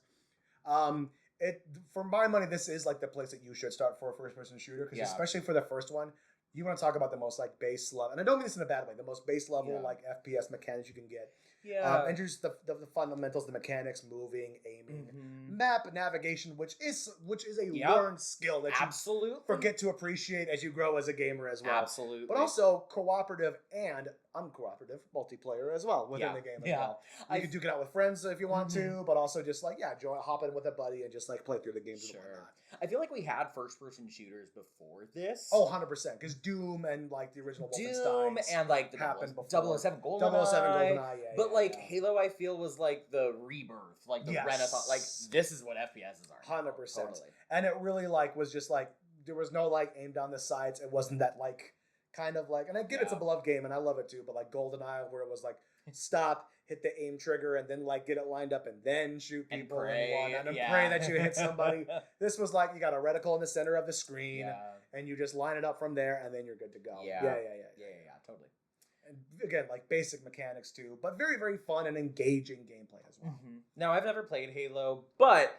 Speaker 1: For my money, this is like the place that you should start for a first-person shooter, because especially for the first one, you want to talk about the most like base level, and I don't mean this in a bad way, the most base level like FPS mechanics you can get. Yeah. And just the fundamentals, the mechanics, moving, aiming, map navigation, which is a learned skill that you forget to appreciate as you grow as a gamer as well.
Speaker 2: Absolutely.
Speaker 1: But also cooperative and uncooperative multiplayer as well within the game as well. You can duke it out with friends if you want to, but also just like hop in with a buddy and just like play through the games and whatnot.
Speaker 2: I feel like we had first-person shooters before this.
Speaker 1: Oh, 100%. Because Doom and like the original Wolfenstein
Speaker 2: and like the
Speaker 1: happened before.
Speaker 2: 007 GoldenEye.
Speaker 1: 007 GoldenEye,
Speaker 2: But like Halo, I feel was like the rebirth, like the renaissance. Like this is what FPSs are.
Speaker 1: 100%.
Speaker 2: Totally.
Speaker 1: And it really like was just like there was no like aim down the sides. It wasn't that like kind of like, and I get it's a beloved game and I love it too. But like GoldenEye, where it was like stop, hit the aim trigger, and then like get it lined up and then shoot people and pray that you hit somebody. This was like you got a reticle in the center of the screen, and you just line it up from there, and then you're good to go. Yeah,
Speaker 2: totally.
Speaker 1: And again, like basic mechanics too, but very, very fun and engaging gameplay as well.
Speaker 2: Now, I've never played Halo, but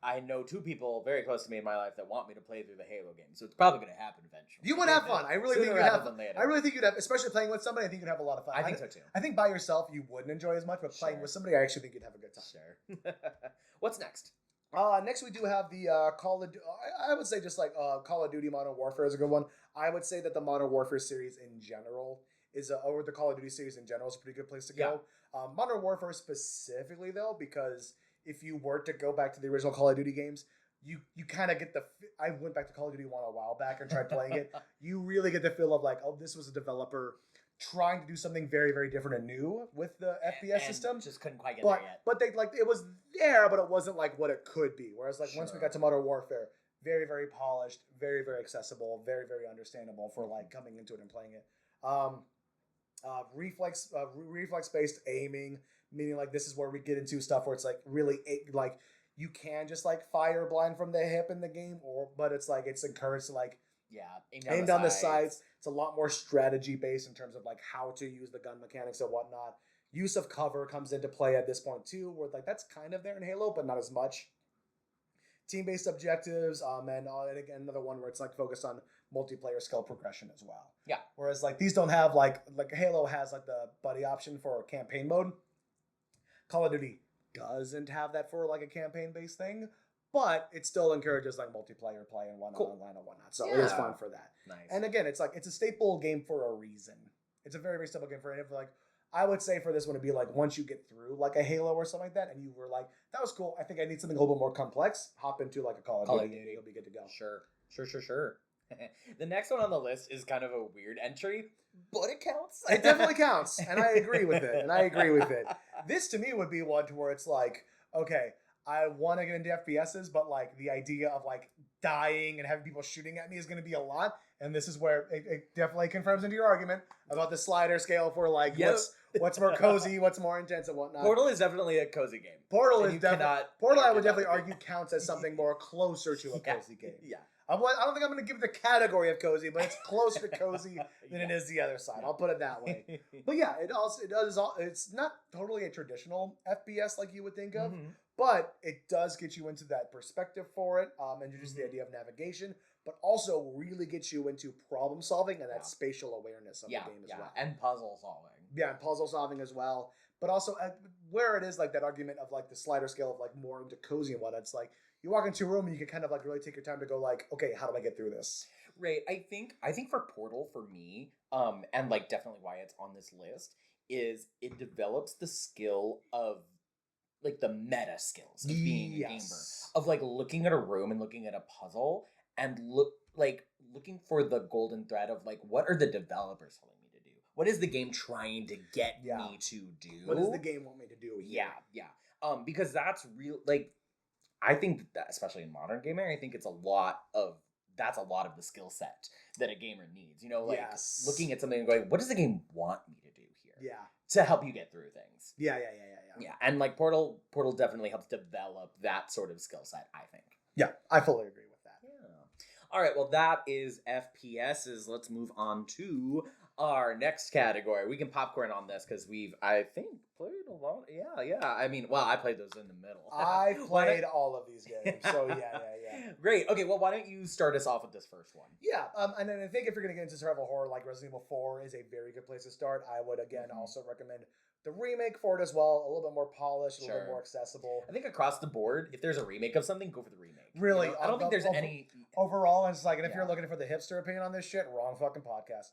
Speaker 2: I know 2 people very close to me in my life that want me to play through the Halo game, so it's probably going to happen eventually.
Speaker 1: You would have fun. I really think you'd have. I really think you'd have, especially playing with somebody. I think you'd have a lot of fun.
Speaker 2: I think so too.
Speaker 1: I think by yourself you wouldn't enjoy as much, but playing with somebody, I actually think you'd have a good time.
Speaker 2: Sure. What's next?
Speaker 1: Next we do have the Call of. I would say just like Call of Duty Modern Warfare is a good one. I would say that the Modern Warfare series in general or the Call of Duty series in general is a pretty good place to go. Modern Warfare specifically though, because if you were to go back to the original Call of Duty games, you kind of get I went back to Call of Duty 1 a while back and tried playing it. You really get the feel of like, oh, this was a developer trying to do something very, very different and new with the FPS system.
Speaker 2: Just couldn't quite get there yet.
Speaker 1: But they like it was there, but it wasn't like what it could be. Whereas like once we got to Modern Warfare, very, very polished, very, very accessible, very, very understandable for like coming into it and playing it. Reflex based aiming, meaning like this is where we get into stuff where it's like really like you can just like fire blind from the hip in the game, but it's like it's encouraged to like aim down the sides. It's a lot more strategy based in terms of like how to use the gun mechanics and whatnot. Use of cover comes into play at this point too, where like that's kind of there in Halo, but not as much. Team-based objectives, and again another one where it's like focused on multiplayer skill progression as well. Yeah. Whereas like these don't have like Halo has like the buddy option for campaign mode. Call of Duty doesn't have that for like a campaign-based thing, but it still encourages like multiplayer play and online and whatnot. So it is fun for that. Nice. And again, it's like it's a staple game for a reason. It's a very, very staple game for it. Like I would say for this one to be like once you get through like a Halo or something like that, and you were like, that was cool. I think I need something a little bit more complex. Hop into like a Call of Duty. You'll be good to go.
Speaker 2: Sure. The next one on the list is kind of a weird entry, but it counts.
Speaker 1: It definitely counts, and I agree with it. This to me would be one to where it's like, okay, I want to get into FPSs, but like the idea of like dying and having people shooting at me is going to be a lot. And this is where it definitely confirms into your argument about the slider scale for like what's more cozy, what's more intense, and whatnot.
Speaker 2: Portal is definitely a cozy game.
Speaker 1: Portal I would definitely argue counts as something more closer to a cozy game.
Speaker 2: Yeah.
Speaker 1: I don't think I'm going to give it the category of cozy, but it's closer to cozy than it is the other side. I'll put it that way. But yeah, it's not totally a traditional FPS like you would think of, but it does get you into that perspective for it, and just the idea of navigation, but also really gets you into problem solving and that spatial awareness of the game as well.
Speaker 2: And puzzle solving.
Speaker 1: Yeah, and puzzle solving as well. But also where it is like that argument of like the slider scale of like more into cozy and whatnot, it's like you walk into a room and you can kind of like really take your time to go like, okay, how do I get through this?
Speaker 2: Right. I think for Portal, for me, and like definitely why it's on this list, is it develops the skill of like the meta skills of being a gamer. Of like looking at a room and looking at a puzzle and looking for the golden thread of like, what are the developers telling me to do? What is the game trying to get me to do?
Speaker 1: What does the game want me to do here?
Speaker 2: Yeah. Because that's real, like, I think that, especially in modern gaming, I think that's a lot of the skill set that a gamer needs. You know, like looking at something and going, what does the game want me to do here?
Speaker 1: Yeah.
Speaker 2: To help you get through things.
Speaker 1: Yeah.
Speaker 2: Yeah, and like Portal definitely helps develop that sort of skill set, I think.
Speaker 1: Yeah, I fully agree with that.
Speaker 2: Yeah. All right, well, that is FPSs. Let's move on to our next category. We can popcorn on this because I think, played a lot. Yeah. I mean, well, I played those in the middle.
Speaker 1: I played all of these games, so yeah.
Speaker 2: Great. Okay, well, why don't you start us off with this first one?
Speaker 1: Yeah, and then I think if you're going to get into survival horror, like Resident Evil 4 is a very good place to start. I would, again, also recommend the remake for it as well. A little bit more polished, a little bit more accessible.
Speaker 2: I think across the board, if there's a remake of something, go for the remake.
Speaker 1: Really?
Speaker 2: You know? I don't think there's any...
Speaker 1: Overall, it's like, and if you're looking for the hipster opinion on this shit, wrong fucking podcast.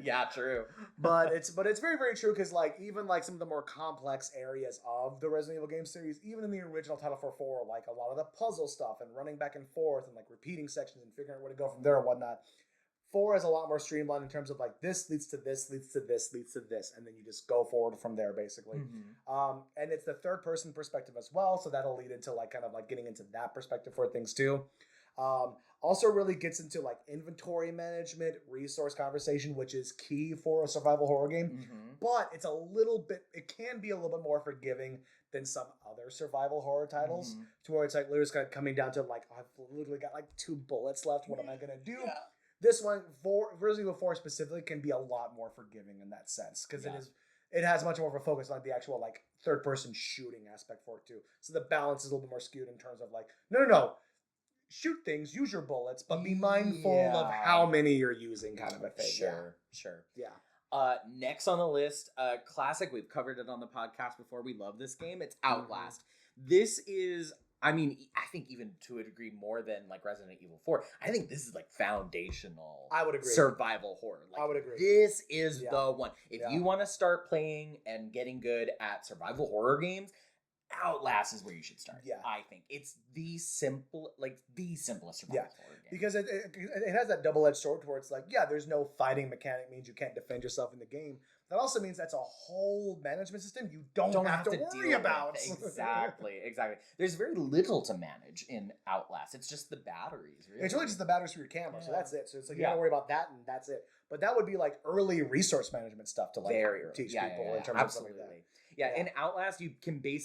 Speaker 2: Yeah, true.
Speaker 1: But it's very, very true, because like even like some of the more complex areas of the Resident Evil game series, even in the original Title for 4, like a lot of the puzzle stuff and running back and forth and like repeating sections and figuring out where to go from there and whatnot. 4 is a lot more streamlined in terms of like this leads to this, leads to this, leads to this, and then you just go forward from there basically. And it's the third person perspective as well, so that'll lead into like kind of like getting into that perspective for things too. Also really gets into like inventory management, resource conversation, which is key for a survival horror game. But it can be a little bit more forgiving than some other survival horror titles, to where it's like literally kind of coming down to like, I've literally got like 2 bullets left. What am I gonna do? Yeah. This one, Resident Evil 4 specifically, can be a lot more forgiving in that sense, because it has much more of a focus on the actual like third person shooting aspect for it too. So the balance is a little bit more skewed in terms of like, no. Shoot things, use your bullets, but be mindful of how many you're using, kind of a thing.
Speaker 2: Sure.
Speaker 1: Yeah.
Speaker 2: Next on the list, classic. We've covered it on the podcast before. We love this game. It's Outlast. This is, I mean, I think even to a degree more than like Resident Evil 4. I think this is like foundational.
Speaker 1: I would agree.
Speaker 2: Survival horror. Like,
Speaker 1: I would agree.
Speaker 2: This is the one. If you want to start playing and getting good at survival horror games, Outlast is where you should start. Yeah, I think it's the simplest survival horror game.
Speaker 1: Because it has that double-edged sword where it's like, there's no fighting mechanic means you can't defend yourself in the game. That also means that's a whole management system you don't have to worry about.
Speaker 2: Exactly. There's very little to manage in Outlast. It's just the batteries. Really.
Speaker 1: It's really just the batteries for your camera, so that's it. So it's like you don't worry about that, and that's it. But that would be like early resource management stuff to like teach people in terms of something like that.
Speaker 2: Yeah, in Outlast, you can be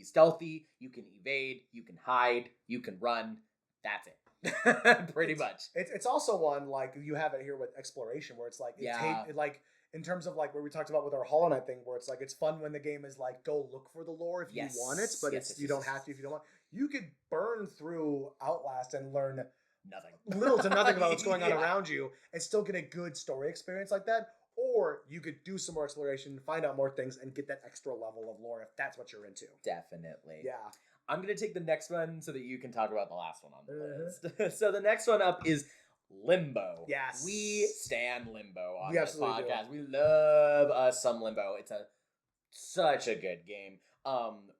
Speaker 2: stealthy, you can evade, you can hide, you can run. That's it. Pretty much.
Speaker 1: It's also one, like, you have it here with exploration, where it's like, like, in terms of, like, where we talked about with our Hollow Knight thing, where it's like, it's fun when the game is like, go look for the lore if you want it, but you don't have to if you don't want. You could burn through Outlast and learn little to nothing about what's going on around you and still get a good story experience like that. Or you could do some more exploration, find out more things, and get that extra level of lore if that's what you're into.
Speaker 2: Definitely.
Speaker 1: Yeah.
Speaker 2: I'm going to take the next one so that you can talk about the last one on the list. So the next one up is Limbo.
Speaker 1: Yes.
Speaker 2: We stand Limbo on this podcast. We love us some Limbo. It's such a good game.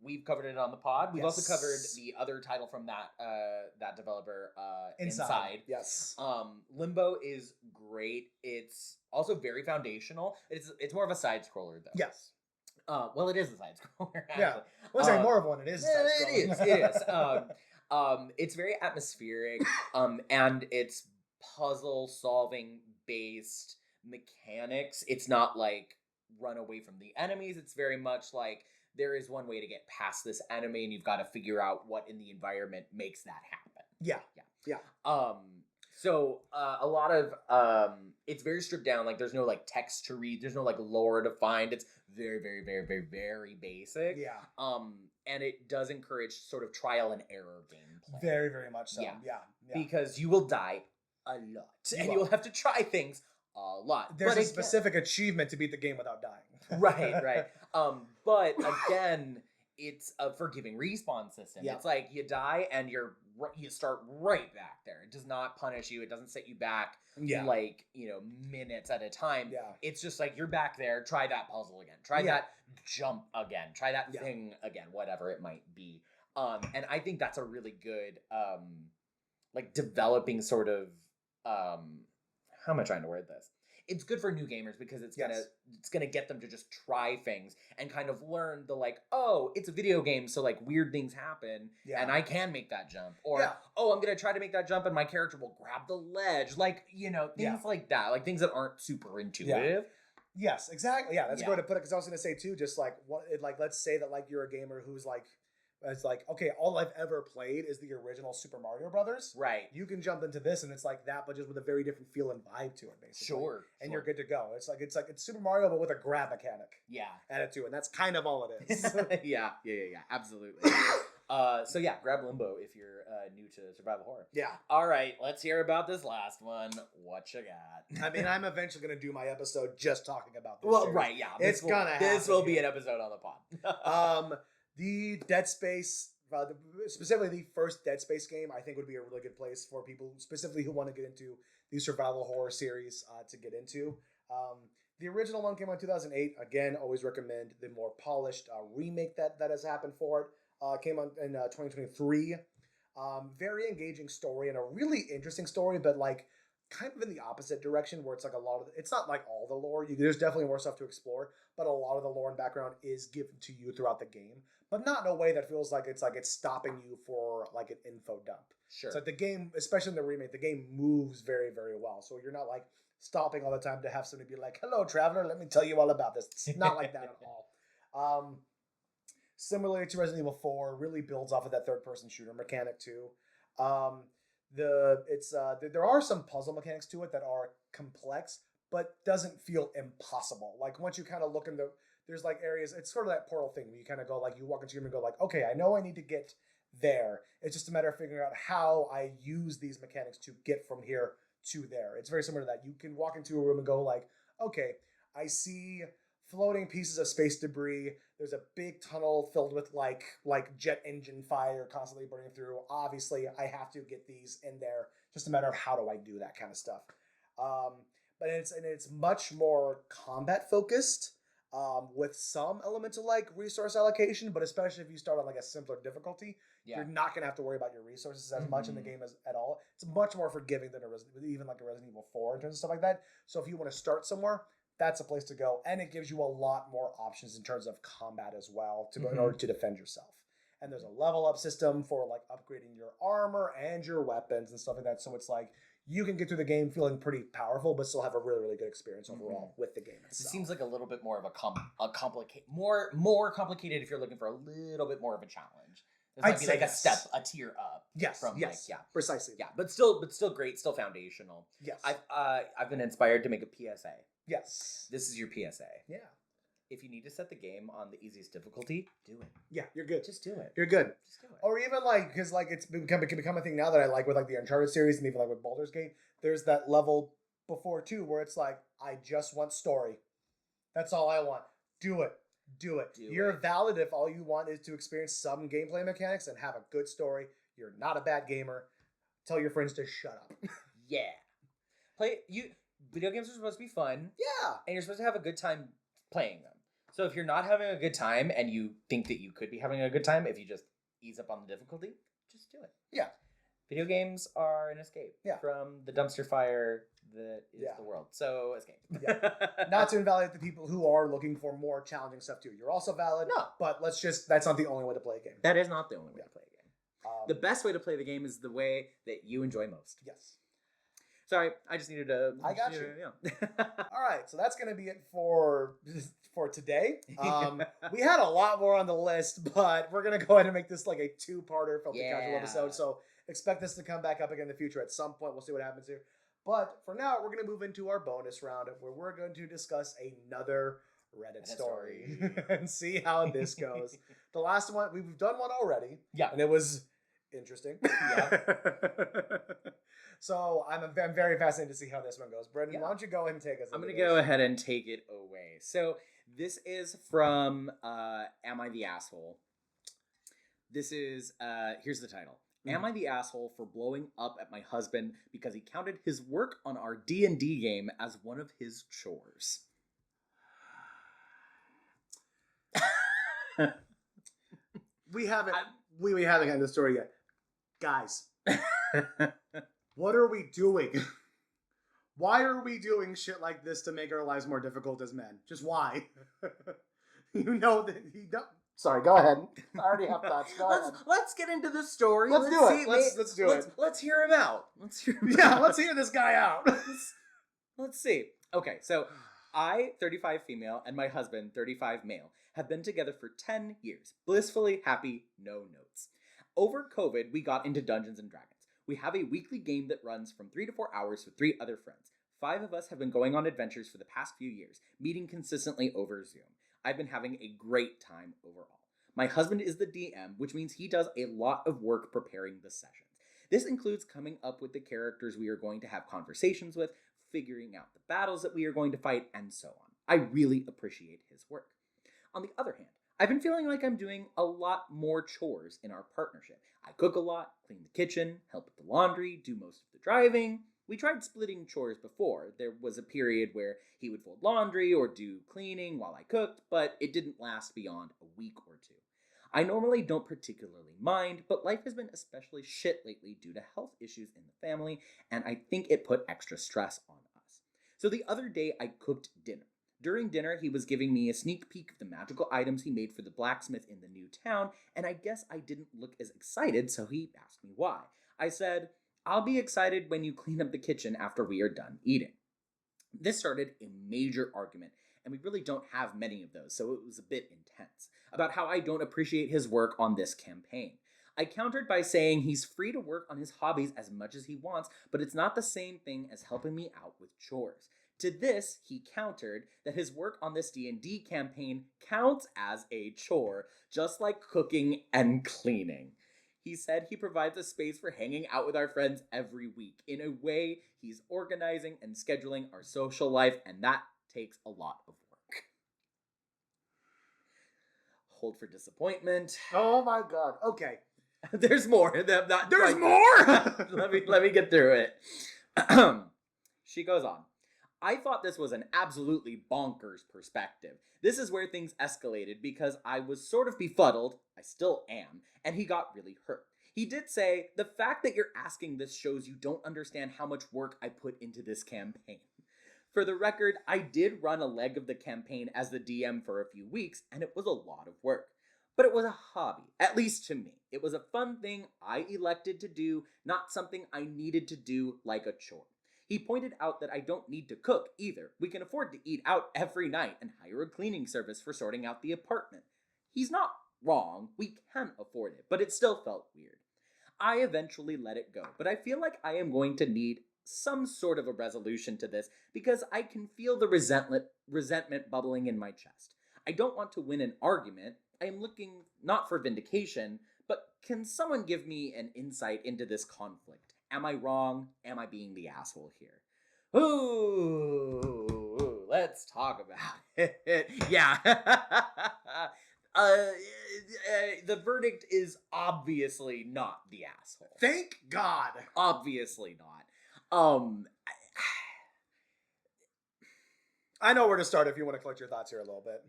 Speaker 2: We've covered it on the pod. We've also covered
Speaker 1: Yes.
Speaker 2: the other title from that developer,
Speaker 1: Inside. Yes.
Speaker 2: Limbo is great. It's also very foundational. It's more of a side scroller though.
Speaker 1: Yes.
Speaker 2: Well, it is a side scroller. Actually.
Speaker 1: Yeah. Let's say more of one. It is.
Speaker 2: It is. It's very atmospheric. And it's puzzle solving based mechanics. It's not like run away from the enemies. It's very much like there is one way to get past this enemy, and you've got to figure out what in the environment makes that happen.
Speaker 1: Yeah.
Speaker 2: So a lot of it's very stripped down. Like there's no like text to read. There's no like lore to find. It's very, very, very, very, very basic.
Speaker 1: Yeah.
Speaker 2: And it does encourage sort of trial and error gameplay.
Speaker 1: Very, very much so.
Speaker 2: Yeah.
Speaker 1: Yeah.
Speaker 2: Because you will die a lot, and you'll have to try things a lot.
Speaker 1: There's a specific achievement to beat the game without dying.
Speaker 2: Right. But again, it's a forgiving respawn system.
Speaker 1: Yeah.
Speaker 2: It's like you die and you start right back there. It does not punish you. It doesn't set you back like, minutes at a time.
Speaker 1: Yeah.
Speaker 2: It's just like you're back there. Try that puzzle again. Try that jump again. Try that thing again, whatever it might be. And I think that's a really good like developing sort of how am I trying to word this? It's good for new gamers because it's gonna get them to just try things and kind of learn the like, oh, it's a video game, so like weird things happen, and I can make that jump, or oh, I'm gonna try to make that jump and my character will grab the ledge, like things like that, like things that aren't super intuitive.
Speaker 1: Yes, exactly. Yeah, that's a good way to put it. Because I was gonna say too, just like let's say that like you're a gamer who's like. It's like, okay, all I've ever played is the original Super Mario Brothers.
Speaker 2: Right.
Speaker 1: You can jump into this and it's like that, but just with a very different feel and vibe to it, basically.
Speaker 2: Sure.
Speaker 1: And you're good to go. It's Super Mario, but with a grab mechanic.
Speaker 2: Yeah.
Speaker 1: Added to it. And that's kind of all it is.
Speaker 2: Yeah. Absolutely. So yeah, grab Limbo if you're new to survival horror.
Speaker 1: Yeah.
Speaker 2: All right, let's hear about this last one. What you got?
Speaker 1: I mean, I'm eventually going to do my episode just talking about this.
Speaker 2: Well,
Speaker 1: series.
Speaker 2: right, yeah.
Speaker 1: It's gonna happen.
Speaker 2: This will be an episode on the
Speaker 1: pod. The Dead Space, specifically the first Dead Space game, I think would be a really good place for people specifically who want to get into the survival horror series to get into. The original one came out in 2008. Again, always recommend the more polished remake that has happened for it. Came out in 2023. Very engaging story and a really interesting story, but like kind of in the opposite direction where it's like it's not like all the lore. There's definitely more stuff to explore, but a lot of the lore and background is given to you throughout the game, but not in a way that feels like it's stopping you for like an info dump.
Speaker 2: Sure.
Speaker 1: So the game, especially in the remake, the game moves very, very well. So you're not like stopping all the time to have somebody be like, hello, traveler, let me tell you all about this. It's not like that at all. Similarly to Resident Evil 4, really builds off of that third-person shooter mechanic too. There are some puzzle mechanics to it that are complex, but doesn't feel impossible. Like once you kind of look in there's like areas, it's sort of that Portal thing where you kind of go like, you walk into a room and go like, okay, I know I need to get there. It's just a matter of figuring out how I use these mechanics to get from here to there. It's very similar to that. You can walk into a room and go like, okay, I see floating pieces of space debris. There's a big tunnel filled with like jet engine fire constantly burning through. Obviously, I have to get these in there. Just a matter of how do I do that kind of stuff. But it's much more combat focused, with some elements of like resource allocation. But especially if you start on like a simpler difficulty, you're not gonna have to worry about your resources as much in the game as at all. It's much more forgiving than even like a Resident Evil 4 in terms of stuff like that. So if you want to start somewhere, that's a place to go, and it gives you a lot more options in terms of combat as well in order to defend yourself. And there's a level up system for like upgrading your armor and your weapons and stuff like that. So it's like you can get through the game feeling pretty powerful, but still have a really, really good experience overall with the game itself.
Speaker 2: It seems like a little bit more of a complicated, more complicated if you're looking for a little bit more of a challenge. This might be like a tier up.
Speaker 1: Yes. Precisely.
Speaker 2: Yeah, but still great, still foundational.
Speaker 1: Yes.
Speaker 2: I've been inspired to make a PSA.
Speaker 1: Yes.
Speaker 2: This is your PSA.
Speaker 1: Yeah.
Speaker 2: If you need to set the game on the easiest difficulty, do it.
Speaker 1: Yeah, you're good.
Speaker 2: Just do it.
Speaker 1: You're good.
Speaker 2: Just do it.
Speaker 1: Or even like, because like it's become a thing now that I like with like the Uncharted series and even like with Baldur's Gate. There's that level before too where it's like, I just want story. That's all I want. Do it. You're valid if all you want is to experience some gameplay mechanics and have a good story. You're not a bad gamer. Tell your friends to shut up.
Speaker 2: Yeah. Video games are supposed to be fun.
Speaker 1: Yeah.
Speaker 2: And you're supposed to have a good time playing them. So if you're not having a good time and you think that you could be having a good time, if you just ease up on the difficulty, just do it.
Speaker 1: Yeah.
Speaker 2: Video games are an escape from the dumpster fire that is the world. So escape.
Speaker 1: Yeah. Not to invalidate the people who are looking for more challenging stuff too. You're also valid.
Speaker 2: No.
Speaker 1: But that's not the only way to play a game.
Speaker 2: That is not the only way to play a game. The best way to play the game is the way that you enjoy most.
Speaker 1: Yes.
Speaker 2: Sorry, I just needed to...
Speaker 1: I got you. All right, so that's going to be it for today. We had a lot more on the list, but we're going to go ahead and make this like a two-parter Filthy Casual episode, so expect this to come back up again in the future at some point. We'll see what happens here. But for now, we're going to move into our bonus round where we're going to discuss another Reddit story and see how this goes. The last one, we've done one already.
Speaker 2: Yeah.
Speaker 1: And it was interesting. Yeah. So I'm very fascinated to see how this one goes. Brenden, why don't you go ahead and take us?
Speaker 2: I'm going to go ahead and take it away. So this is from Am I the Asshole? This is, here's the title. Am I the asshole for blowing up at my husband because he counted his work on our D&D game as one of his chores?
Speaker 1: We haven't gotten the story yet. Guys. What are we doing? Why are we doing shit like this to make our lives more difficult as men? Just why? You know that he don't. Sorry, go ahead. I already have thoughts.
Speaker 2: Let's get into the story.
Speaker 1: Let's do it. Let's do it.
Speaker 2: Let's hear him out.
Speaker 1: Let's hear this guy out.
Speaker 2: Let's see. Okay, so I, 35 female, and my husband, 35 male, have been together for 10 years. Blissfully happy, no notes. Over COVID, we got into Dungeons and Dragons. We have a weekly game that runs from 3 to 4 hours with 3 other friends. 5 of us have been going on adventures for the past few years, meeting consistently over Zoom. I've been having a great time overall. My husband is the DM, which means he does a lot of work preparing the sessions. This includes coming up with the characters we are going to have conversations with, figuring out the battles that we are going to fight, and so on. I really appreciate his work. On the other hand, I've been feeling like I'm doing a lot more chores in our partnership. I cook a lot, clean the kitchen, help with the laundry, do most of the driving. We tried splitting chores before. There was a period where he would fold laundry or do cleaning while I cooked, but it didn't last beyond a week or two. I normally don't particularly mind, but life has been especially shit lately due to health issues in the family, and I think it put extra stress on us. So the other day I cooked dinner. During dinner, he was giving me a sneak peek of the magical items he made for the blacksmith in the new town, and I guess I didn't look as excited, so he asked me why. I said, "I'll be excited when you clean up the kitchen after we are done eating." This started a major argument, and we really don't have many of those, so it was a bit intense, about how I don't appreciate his work on this campaign. I countered by saying he's free to work on his hobbies as much as he wants, but it's not the same thing as helping me out with chores. To this, he countered that his work on this D&D campaign counts as a chore, just like cooking and cleaning. He said he provides a space for hanging out with our friends every week. In a way, he's organizing and scheduling our social life, and that takes a lot of work. Hold for disappointment.
Speaker 1: Oh my god. Okay.
Speaker 2: There's more.
Speaker 1: There's more?
Speaker 2: let me get through it. She goes on. I thought this was an absolutely bonkers perspective. This is where things escalated because I was sort of befuddled, I still am, and he got really hurt. He did say, "The fact that you're asking this shows you don't understand how much work I put into this campaign." For the record, I did run a leg of the campaign as the DM for a few weeks, and it was a lot of work. But it was a hobby, at least to me. It was a fun thing I elected to do, not something I needed to do like a chore. He pointed out that I don't need to cook either. We can afford to eat out every night and hire a cleaning service for sorting out the apartment. He's not wrong. We can afford it, but it still felt weird. I eventually let it go, but I feel like I am going to need some sort of a resolution to this because I can feel the resentment bubbling in my chest. I don't want to win an argument. I am looking not for vindication, but can someone give me an insight into this conflict? Am I wrong? Am I being the asshole here? Ooh, let's talk about it. Yeah. The verdict is obviously not the asshole.
Speaker 1: Thank God.
Speaker 2: Obviously not.
Speaker 1: I know where to start if you want to collect your thoughts here a little bit.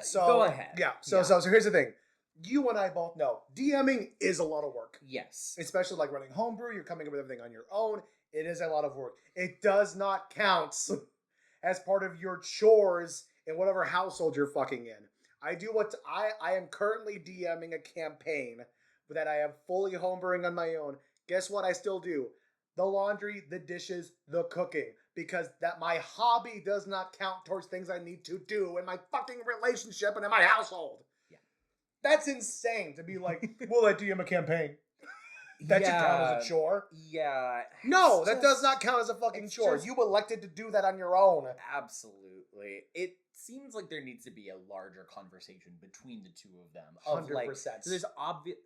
Speaker 2: So go ahead.
Speaker 1: Yeah. So here's the thing. You and I both know DMing is a lot of work.
Speaker 2: Yes.
Speaker 1: Especially like running homebrew, you're coming up with everything on your own. It is a lot of work. It does not count as part of your chores in whatever household you're fucking in. I am currently DMing a campaign that I am fully homebrewing on my own. Guess what I still do? The laundry, the dishes, the cooking. Because that my hobby does not count towards things I need to do in my fucking relationship and in my household. Yeah. That's insane to be like, well, I DM a campaign. That should count as a chore.
Speaker 2: Yeah.
Speaker 1: No, that does not count as a fucking chore. You elected to do that on your own.
Speaker 2: Absolutely. It seems like there needs to be a larger conversation between the two of them.
Speaker 1: 100%.
Speaker 2: Like, so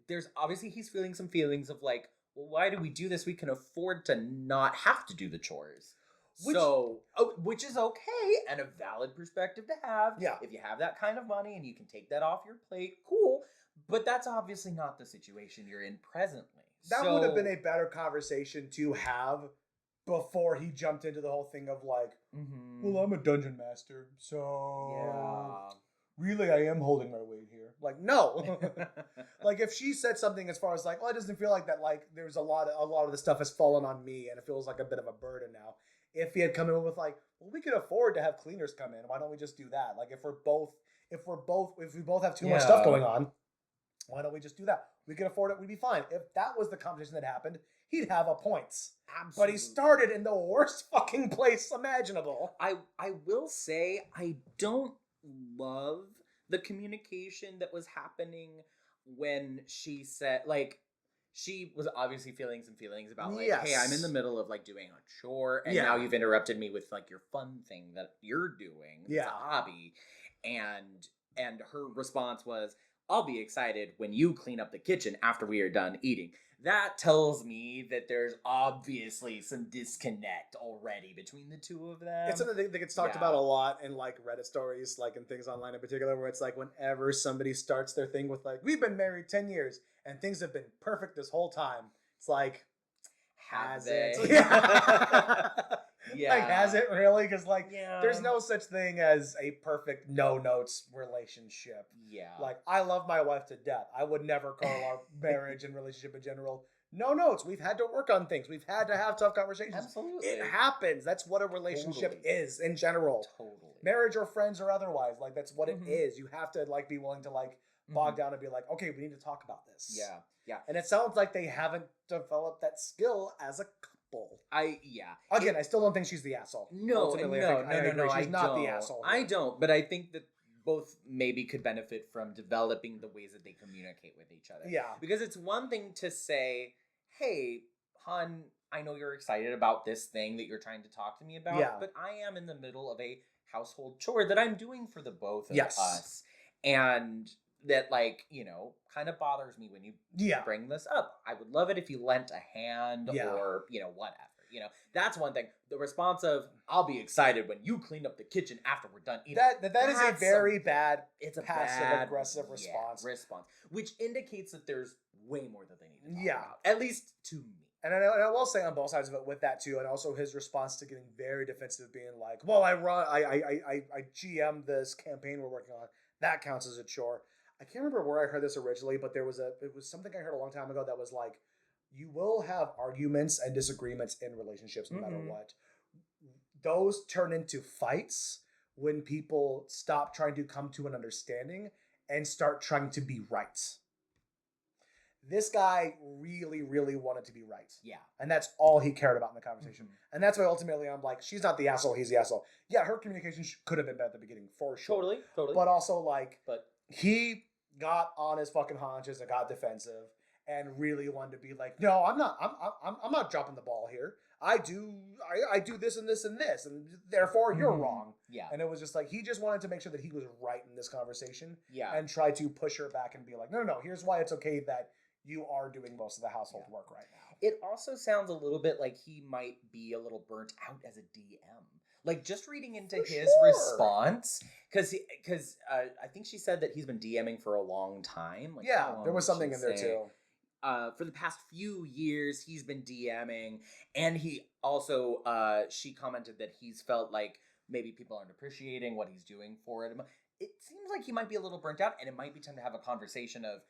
Speaker 2: there's obviously he's feeling some feelings of like, well, why do we do this? We can afford to not have to do the chores. Which is okay and a valid perspective to have.
Speaker 1: Yeah.
Speaker 2: If you have that kind of money and you can take that off your plate, cool. But that's obviously not the situation you're in presently.
Speaker 1: That would have been a better conversation to have before he jumped into the whole thing of like, well, I'm a dungeon master, so really I am holding my weight here. Like, no. Like if she said something as far as like, well, it doesn't feel like that, like there's a lot of the stuff has fallen on me and it feels like a bit of a burden now. If he had come in with like, well, we could afford to have cleaners come in, why don't we just do that? Like if we both have too much stuff going on, why don't we just do that? We can afford it. We'd be fine. If that was the conversation that happened, he'd have a points. Absolutely. But he started in the worst fucking place imaginable.
Speaker 2: I will say I don't love the communication that was happening when she said, like, she was obviously feeling some feelings about like, hey, I'm in the middle of like doing a chore and now you've interrupted me with like your fun thing that you're doing. It's a hobby. And her response was, I'll be excited when you clean up the kitchen after we are done eating. That tells me that there's obviously some disconnect already between the two of them.
Speaker 1: It's something that gets talked about a lot in like Reddit stories, like in things online in particular, where it's like whenever somebody starts their thing with like, we've been married 10 years and things have been perfect this whole time. It's like, has it? Yeah. Like, has it really? Because, like, there's no such thing as a perfect no-notes relationship. Yeah. Like, I love my wife to death. I would never call our marriage and relationship in general no notes. We've had to work on things. We've had to have tough conversations. Absolutely. It happens. That's what a relationship is in general. Totally. Marriage or friends or otherwise. Like, that's what it is. You have to, like, be willing to, like, bog down and be like, okay, we need to talk about this. Yeah. Yeah. And it sounds like they haven't developed that skill as a couple. Again, I still don't think she's the asshole.
Speaker 2: No.
Speaker 1: She's not the asshole.
Speaker 2: I don't, but I think that both maybe could benefit from developing the ways that they communicate with each other. Yeah. Because it's one thing to say, hey, hon, I know you're excited about this thing that you're trying to talk to me about, but I am in the middle of a household chore that I'm doing for the both of us. And that, like, you know, kind of bothers me when you bring this up. I would love it if you lent a hand or, you know, whatever. You know, that's one thing. The response of, I'll be excited when you clean up the kitchen after we're done eating.
Speaker 1: That is a very bad, it's a passive-aggressive response.
Speaker 2: Which indicates that there's way more that they need to talk about. At least to me.
Speaker 1: And I will say on both sides of it with that too, and also his response to getting very defensive, being like, well, I GM this campaign we're working on. That counts as a chore. I can't remember where I heard this originally, but it was something I heard a long time ago that was like, you will have arguments and disagreements in relationships no matter what. Those turn into fights when people stop trying to come to an understanding and start trying to be right. This guy really, really wanted to be right. Yeah. And that's all he cared about in the conversation. And that's why ultimately I'm like, she's not the asshole, he's the asshole. Yeah, her communication could have been better at the beginning, for sure. Totally. But also, like, he got on his fucking haunches and got defensive and really wanted to be like, no, I'm not dropping the ball here. I do this and this and this, and therefore you're wrong. Yeah. And it was just like, he just wanted to make sure that he was right in this conversation. Yeah. And try to push her back and be like, no, here's why it's okay that you are doing most of the household work right now.
Speaker 2: It also sounds a little bit like he might be a little burnt out as a DM. Like, just reading into his response, because I think she said that he's been DMing for a long time. Like,
Speaker 1: there was something in there too.
Speaker 2: For the past few years, he's been DMing, and he also, she commented that he's felt like maybe people aren't appreciating what he's doing for it. It seems like he might be a little burnt out, and it might be time to have a conversation of,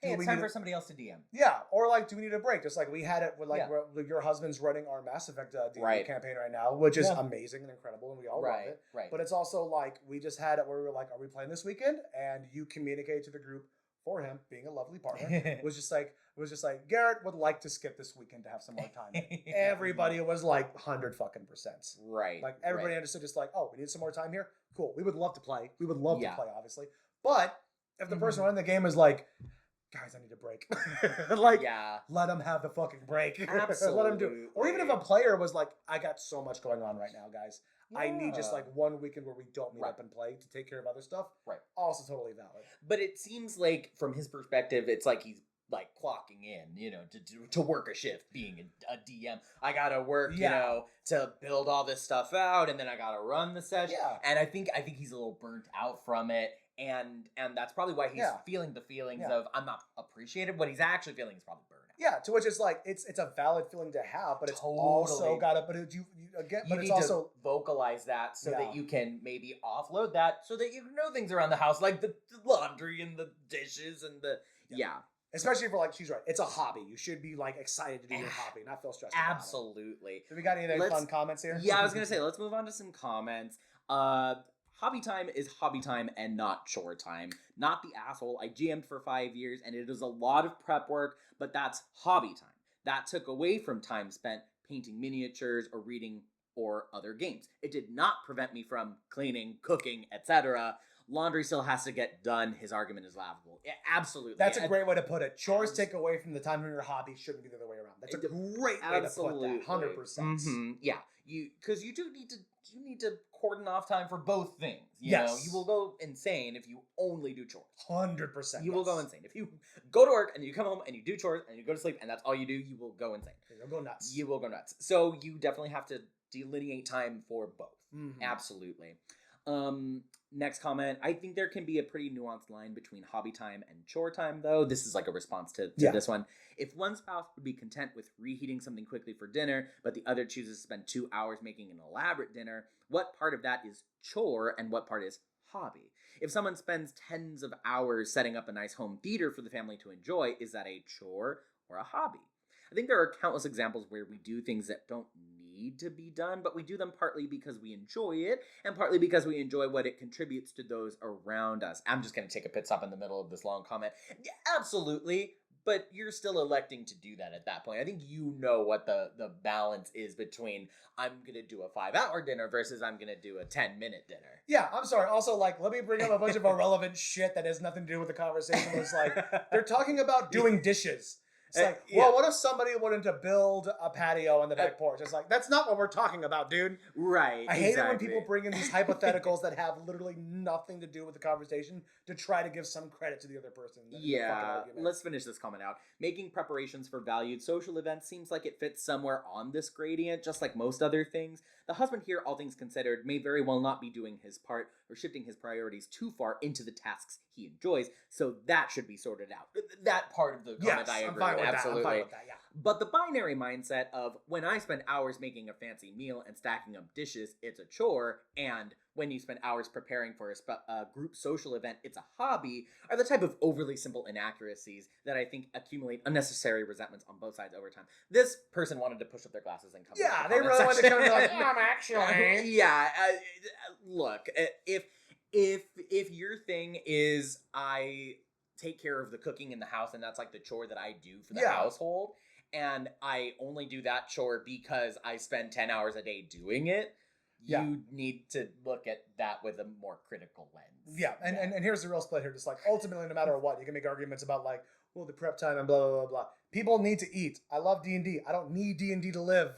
Speaker 2: hey, it's time for somebody else to DM.
Speaker 1: Yeah, or like, do we need a break? Just like we had it with like your husband's running our Mass Effect D&D campaign right now, which is amazing and incredible, and we all love it.
Speaker 2: Right.
Speaker 1: But it's also like we just had it where we were like, are we playing this weekend? And you communicate to the group for him, being a lovely partner. It was just like Garrett would like to skip this weekend to have some more time. Everybody was like 100%.
Speaker 2: Right.
Speaker 1: Like everybody understood, just like, oh, we need some more time here. Cool. We would love to play. We would love to play, obviously. But if the person running the game is like, guys, I need a break. Let them have the fucking break.
Speaker 2: Absolutely.
Speaker 1: Let them do it. Or even if a player was like, I got so much going on right now, guys. Yeah. I need just like one weekend where we don't meet up and play to take care of other stuff. Right. Also totally valid.
Speaker 2: But it seems like from his perspective, it's like he's like clocking in, you know, to work a shift, being a DM. I gotta work, you know, to build all this stuff out, and then I gotta run the session. Yeah. And I think he's a little burnt out from it. And that's probably why he's feeling the feelings of I'm not appreciated. What he's actually feeling is probably burnout.
Speaker 1: Yeah, to which it's like it's a valid feeling to have, but it's also gotta. But you need
Speaker 2: to vocalize that so that you can maybe offload that so that you know things around the house, like the laundry and the dishes and the
Speaker 1: Especially for like, she's right. It's a hobby. You should be like excited to do your hobby, not feel stressed.
Speaker 2: Absolutely.
Speaker 1: Do we got any other fun comments here?
Speaker 2: Yeah, I was gonna say let's move on to some comments. Hobby time is hobby time and not chore time. Not the asshole. I GM'd for 5 years and it is a lot of prep work, but that's hobby time. That took away from time spent painting miniatures or reading or other games. It did not prevent me from cleaning, cooking, etc. Laundry still has to get done. His argument is laughable. Yeah, absolutely.
Speaker 1: That's a great way to put it. Chores take away from the time of your hobby. Shouldn't be the other way around. That's a great way to put that. 100%.
Speaker 2: Mm-hmm. Yeah, because you need to cordon off time for both things. You know, you will go insane if you only do chores.
Speaker 1: 100%.
Speaker 2: You will go insane if you go to work and you come home and you do chores and you go to sleep and that's all you do. You will go insane.
Speaker 1: You'll go nuts.
Speaker 2: You will go nuts. So you definitely have to delineate time for both. Mm-hmm. Absolutely. Next comment. I think there can be a pretty nuanced line between hobby time and chore time, though. This is like a response to this one. If one spouse would be content with reheating something quickly for dinner, but the other chooses to spend 2 hours making an elaborate dinner, what part of that is chore and what part is hobby? If someone spends tens of hours setting up a nice home theater for the family to enjoy, is that a chore or a hobby? I think there are countless examples where we do things that don't need to be done, but we do them partly because we enjoy it and partly because we enjoy what it contributes to those around us. I'm just going to take a pit stop in the middle of this long comment. Yeah, absolutely, but you're still electing to do that at that point. I think you know what the balance is between I'm going to do a 5-hour dinner versus I'm going to do a 10-minute dinner.
Speaker 1: Yeah, I'm sorry. Also, like, let me bring up a bunch of irrelevant shit that has nothing to do with the conversation. It's like, they're talking about doing dishes. It's like, well, what if somebody wanted to build a patio on the back porch? It's like, that's not what we're talking about, dude.
Speaker 2: Right.
Speaker 1: I hate it when people bring in these hypotheticals that have literally nothing to do with the conversation to try to give some credit to the other person.
Speaker 2: Yeah. Let's finish this comment out. Making preparations for valued social events seems like it fits somewhere on this gradient, just like most other things. The husband here, all things considered, may very well not be doing his part or shifting his priorities too far into the tasks he enjoys, so that should be sorted out. That part of the comment I agree with, absolutely. I'm fine with that, yeah. But the binary mindset of when I spend hours making a fancy meal and stacking up dishes, it's a chore, and when you spend hours preparing for a group social event, it's a hobby, are the type of overly simple inaccuracies that I think accumulate unnecessary resentments on both sides over time. This person wanted to push up their glasses and come.
Speaker 1: Yeah, they really wanted to come and be like, actually.
Speaker 2: Yeah, look, if your thing is I take care of the cooking in the house and that's like the chore that I do for the household, and I only do that chore because I spend 10 hours a day doing it, you need to look at that with a more critical lens.
Speaker 1: Yeah, and here's the real split here. Just like, ultimately, no matter what, you can make arguments about like, well, the prep time and blah, blah, blah, blah. People need to eat. I love D&D. I don't need D&D to live.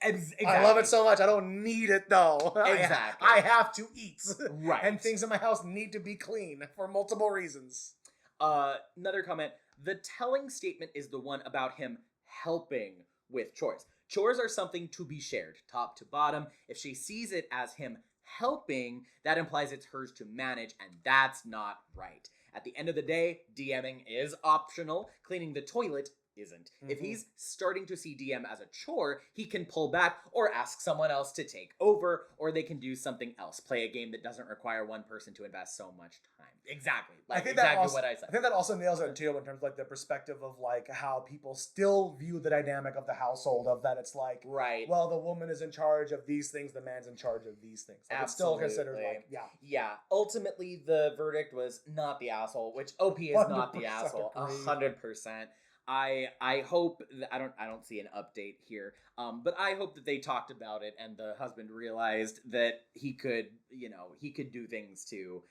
Speaker 2: Exactly.
Speaker 1: I love it so much. I don't need it, though.
Speaker 2: Exactly.
Speaker 1: I have to eat.
Speaker 2: Right.
Speaker 1: And things in my house need to be clean for multiple reasons.
Speaker 2: Another comment. The telling statement is the one about him helping with chores. Chores are something to be shared, top to bottom. If she sees it as him helping, that implies it's hers to manage, and that's not right. At the end of the day, DMing is optional. Cleaning the toilet isn't. If he's starting to see DM as a chore, he can pull back or ask someone else to take over, or they can do something else. Play a game that doesn't require one person to invest so much time. Exactly. Like, what I said.
Speaker 1: I think that also nails it too in terms of like the perspective of like how people still view the dynamic of the household, of that it's like,
Speaker 2: right,
Speaker 1: well, the woman is in charge of these things, the man's in charge of these things. Like, it's still considered like,
Speaker 2: yeah. Ultimately, the verdict was not the asshole, which OP is not the asshole. 100%. I hope that, I don't see an update here, but I hope that they talked about it and the husband realized that he could do things to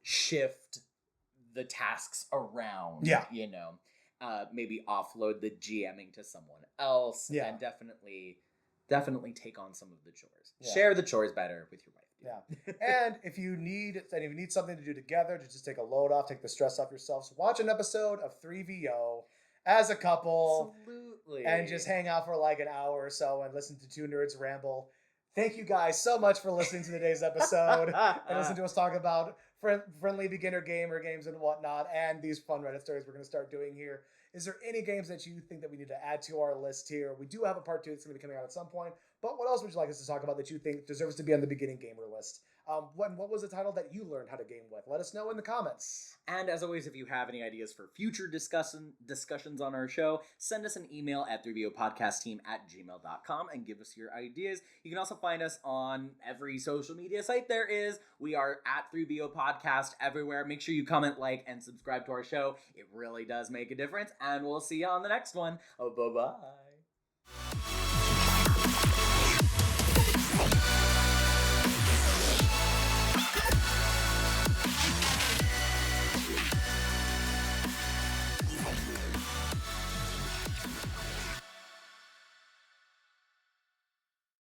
Speaker 2: shift the tasks around. Maybe offload the GMing to someone else, and definitely take on some of the chores. Share the chores better with your wife.
Speaker 1: And if you need something to do together to just take a load off, take the stress off yourselves, watch an episode of 3VO as a couple.
Speaker 2: Absolutely.
Speaker 1: And just hang out for like an hour or so and listen to two nerds ramble. Thank you guys so much for listening to today's episode and listen to us talk about friendly beginner gamer games and whatnot, and these fun Reddit stories we're going to start doing here. Is there any games that you think that we need to add to our list here? We do have a part 2 that's going to be coming out at some point, but what else would you like us to talk about that you think deserves to be on the beginning gamer list? What was the title that you learned how to game with? Let us know in the comments.
Speaker 2: And as always, if you have any ideas for future discussions on our show, send us an email at 3VOpodcastteam@gmail.com and give us your ideas. You can also find us on every social media site there is. We are at 3VO Podcast everywhere. Make sure you comment, like, and subscribe to our show. It really does make a difference. And we'll see you on the next one. Oh, bye-bye.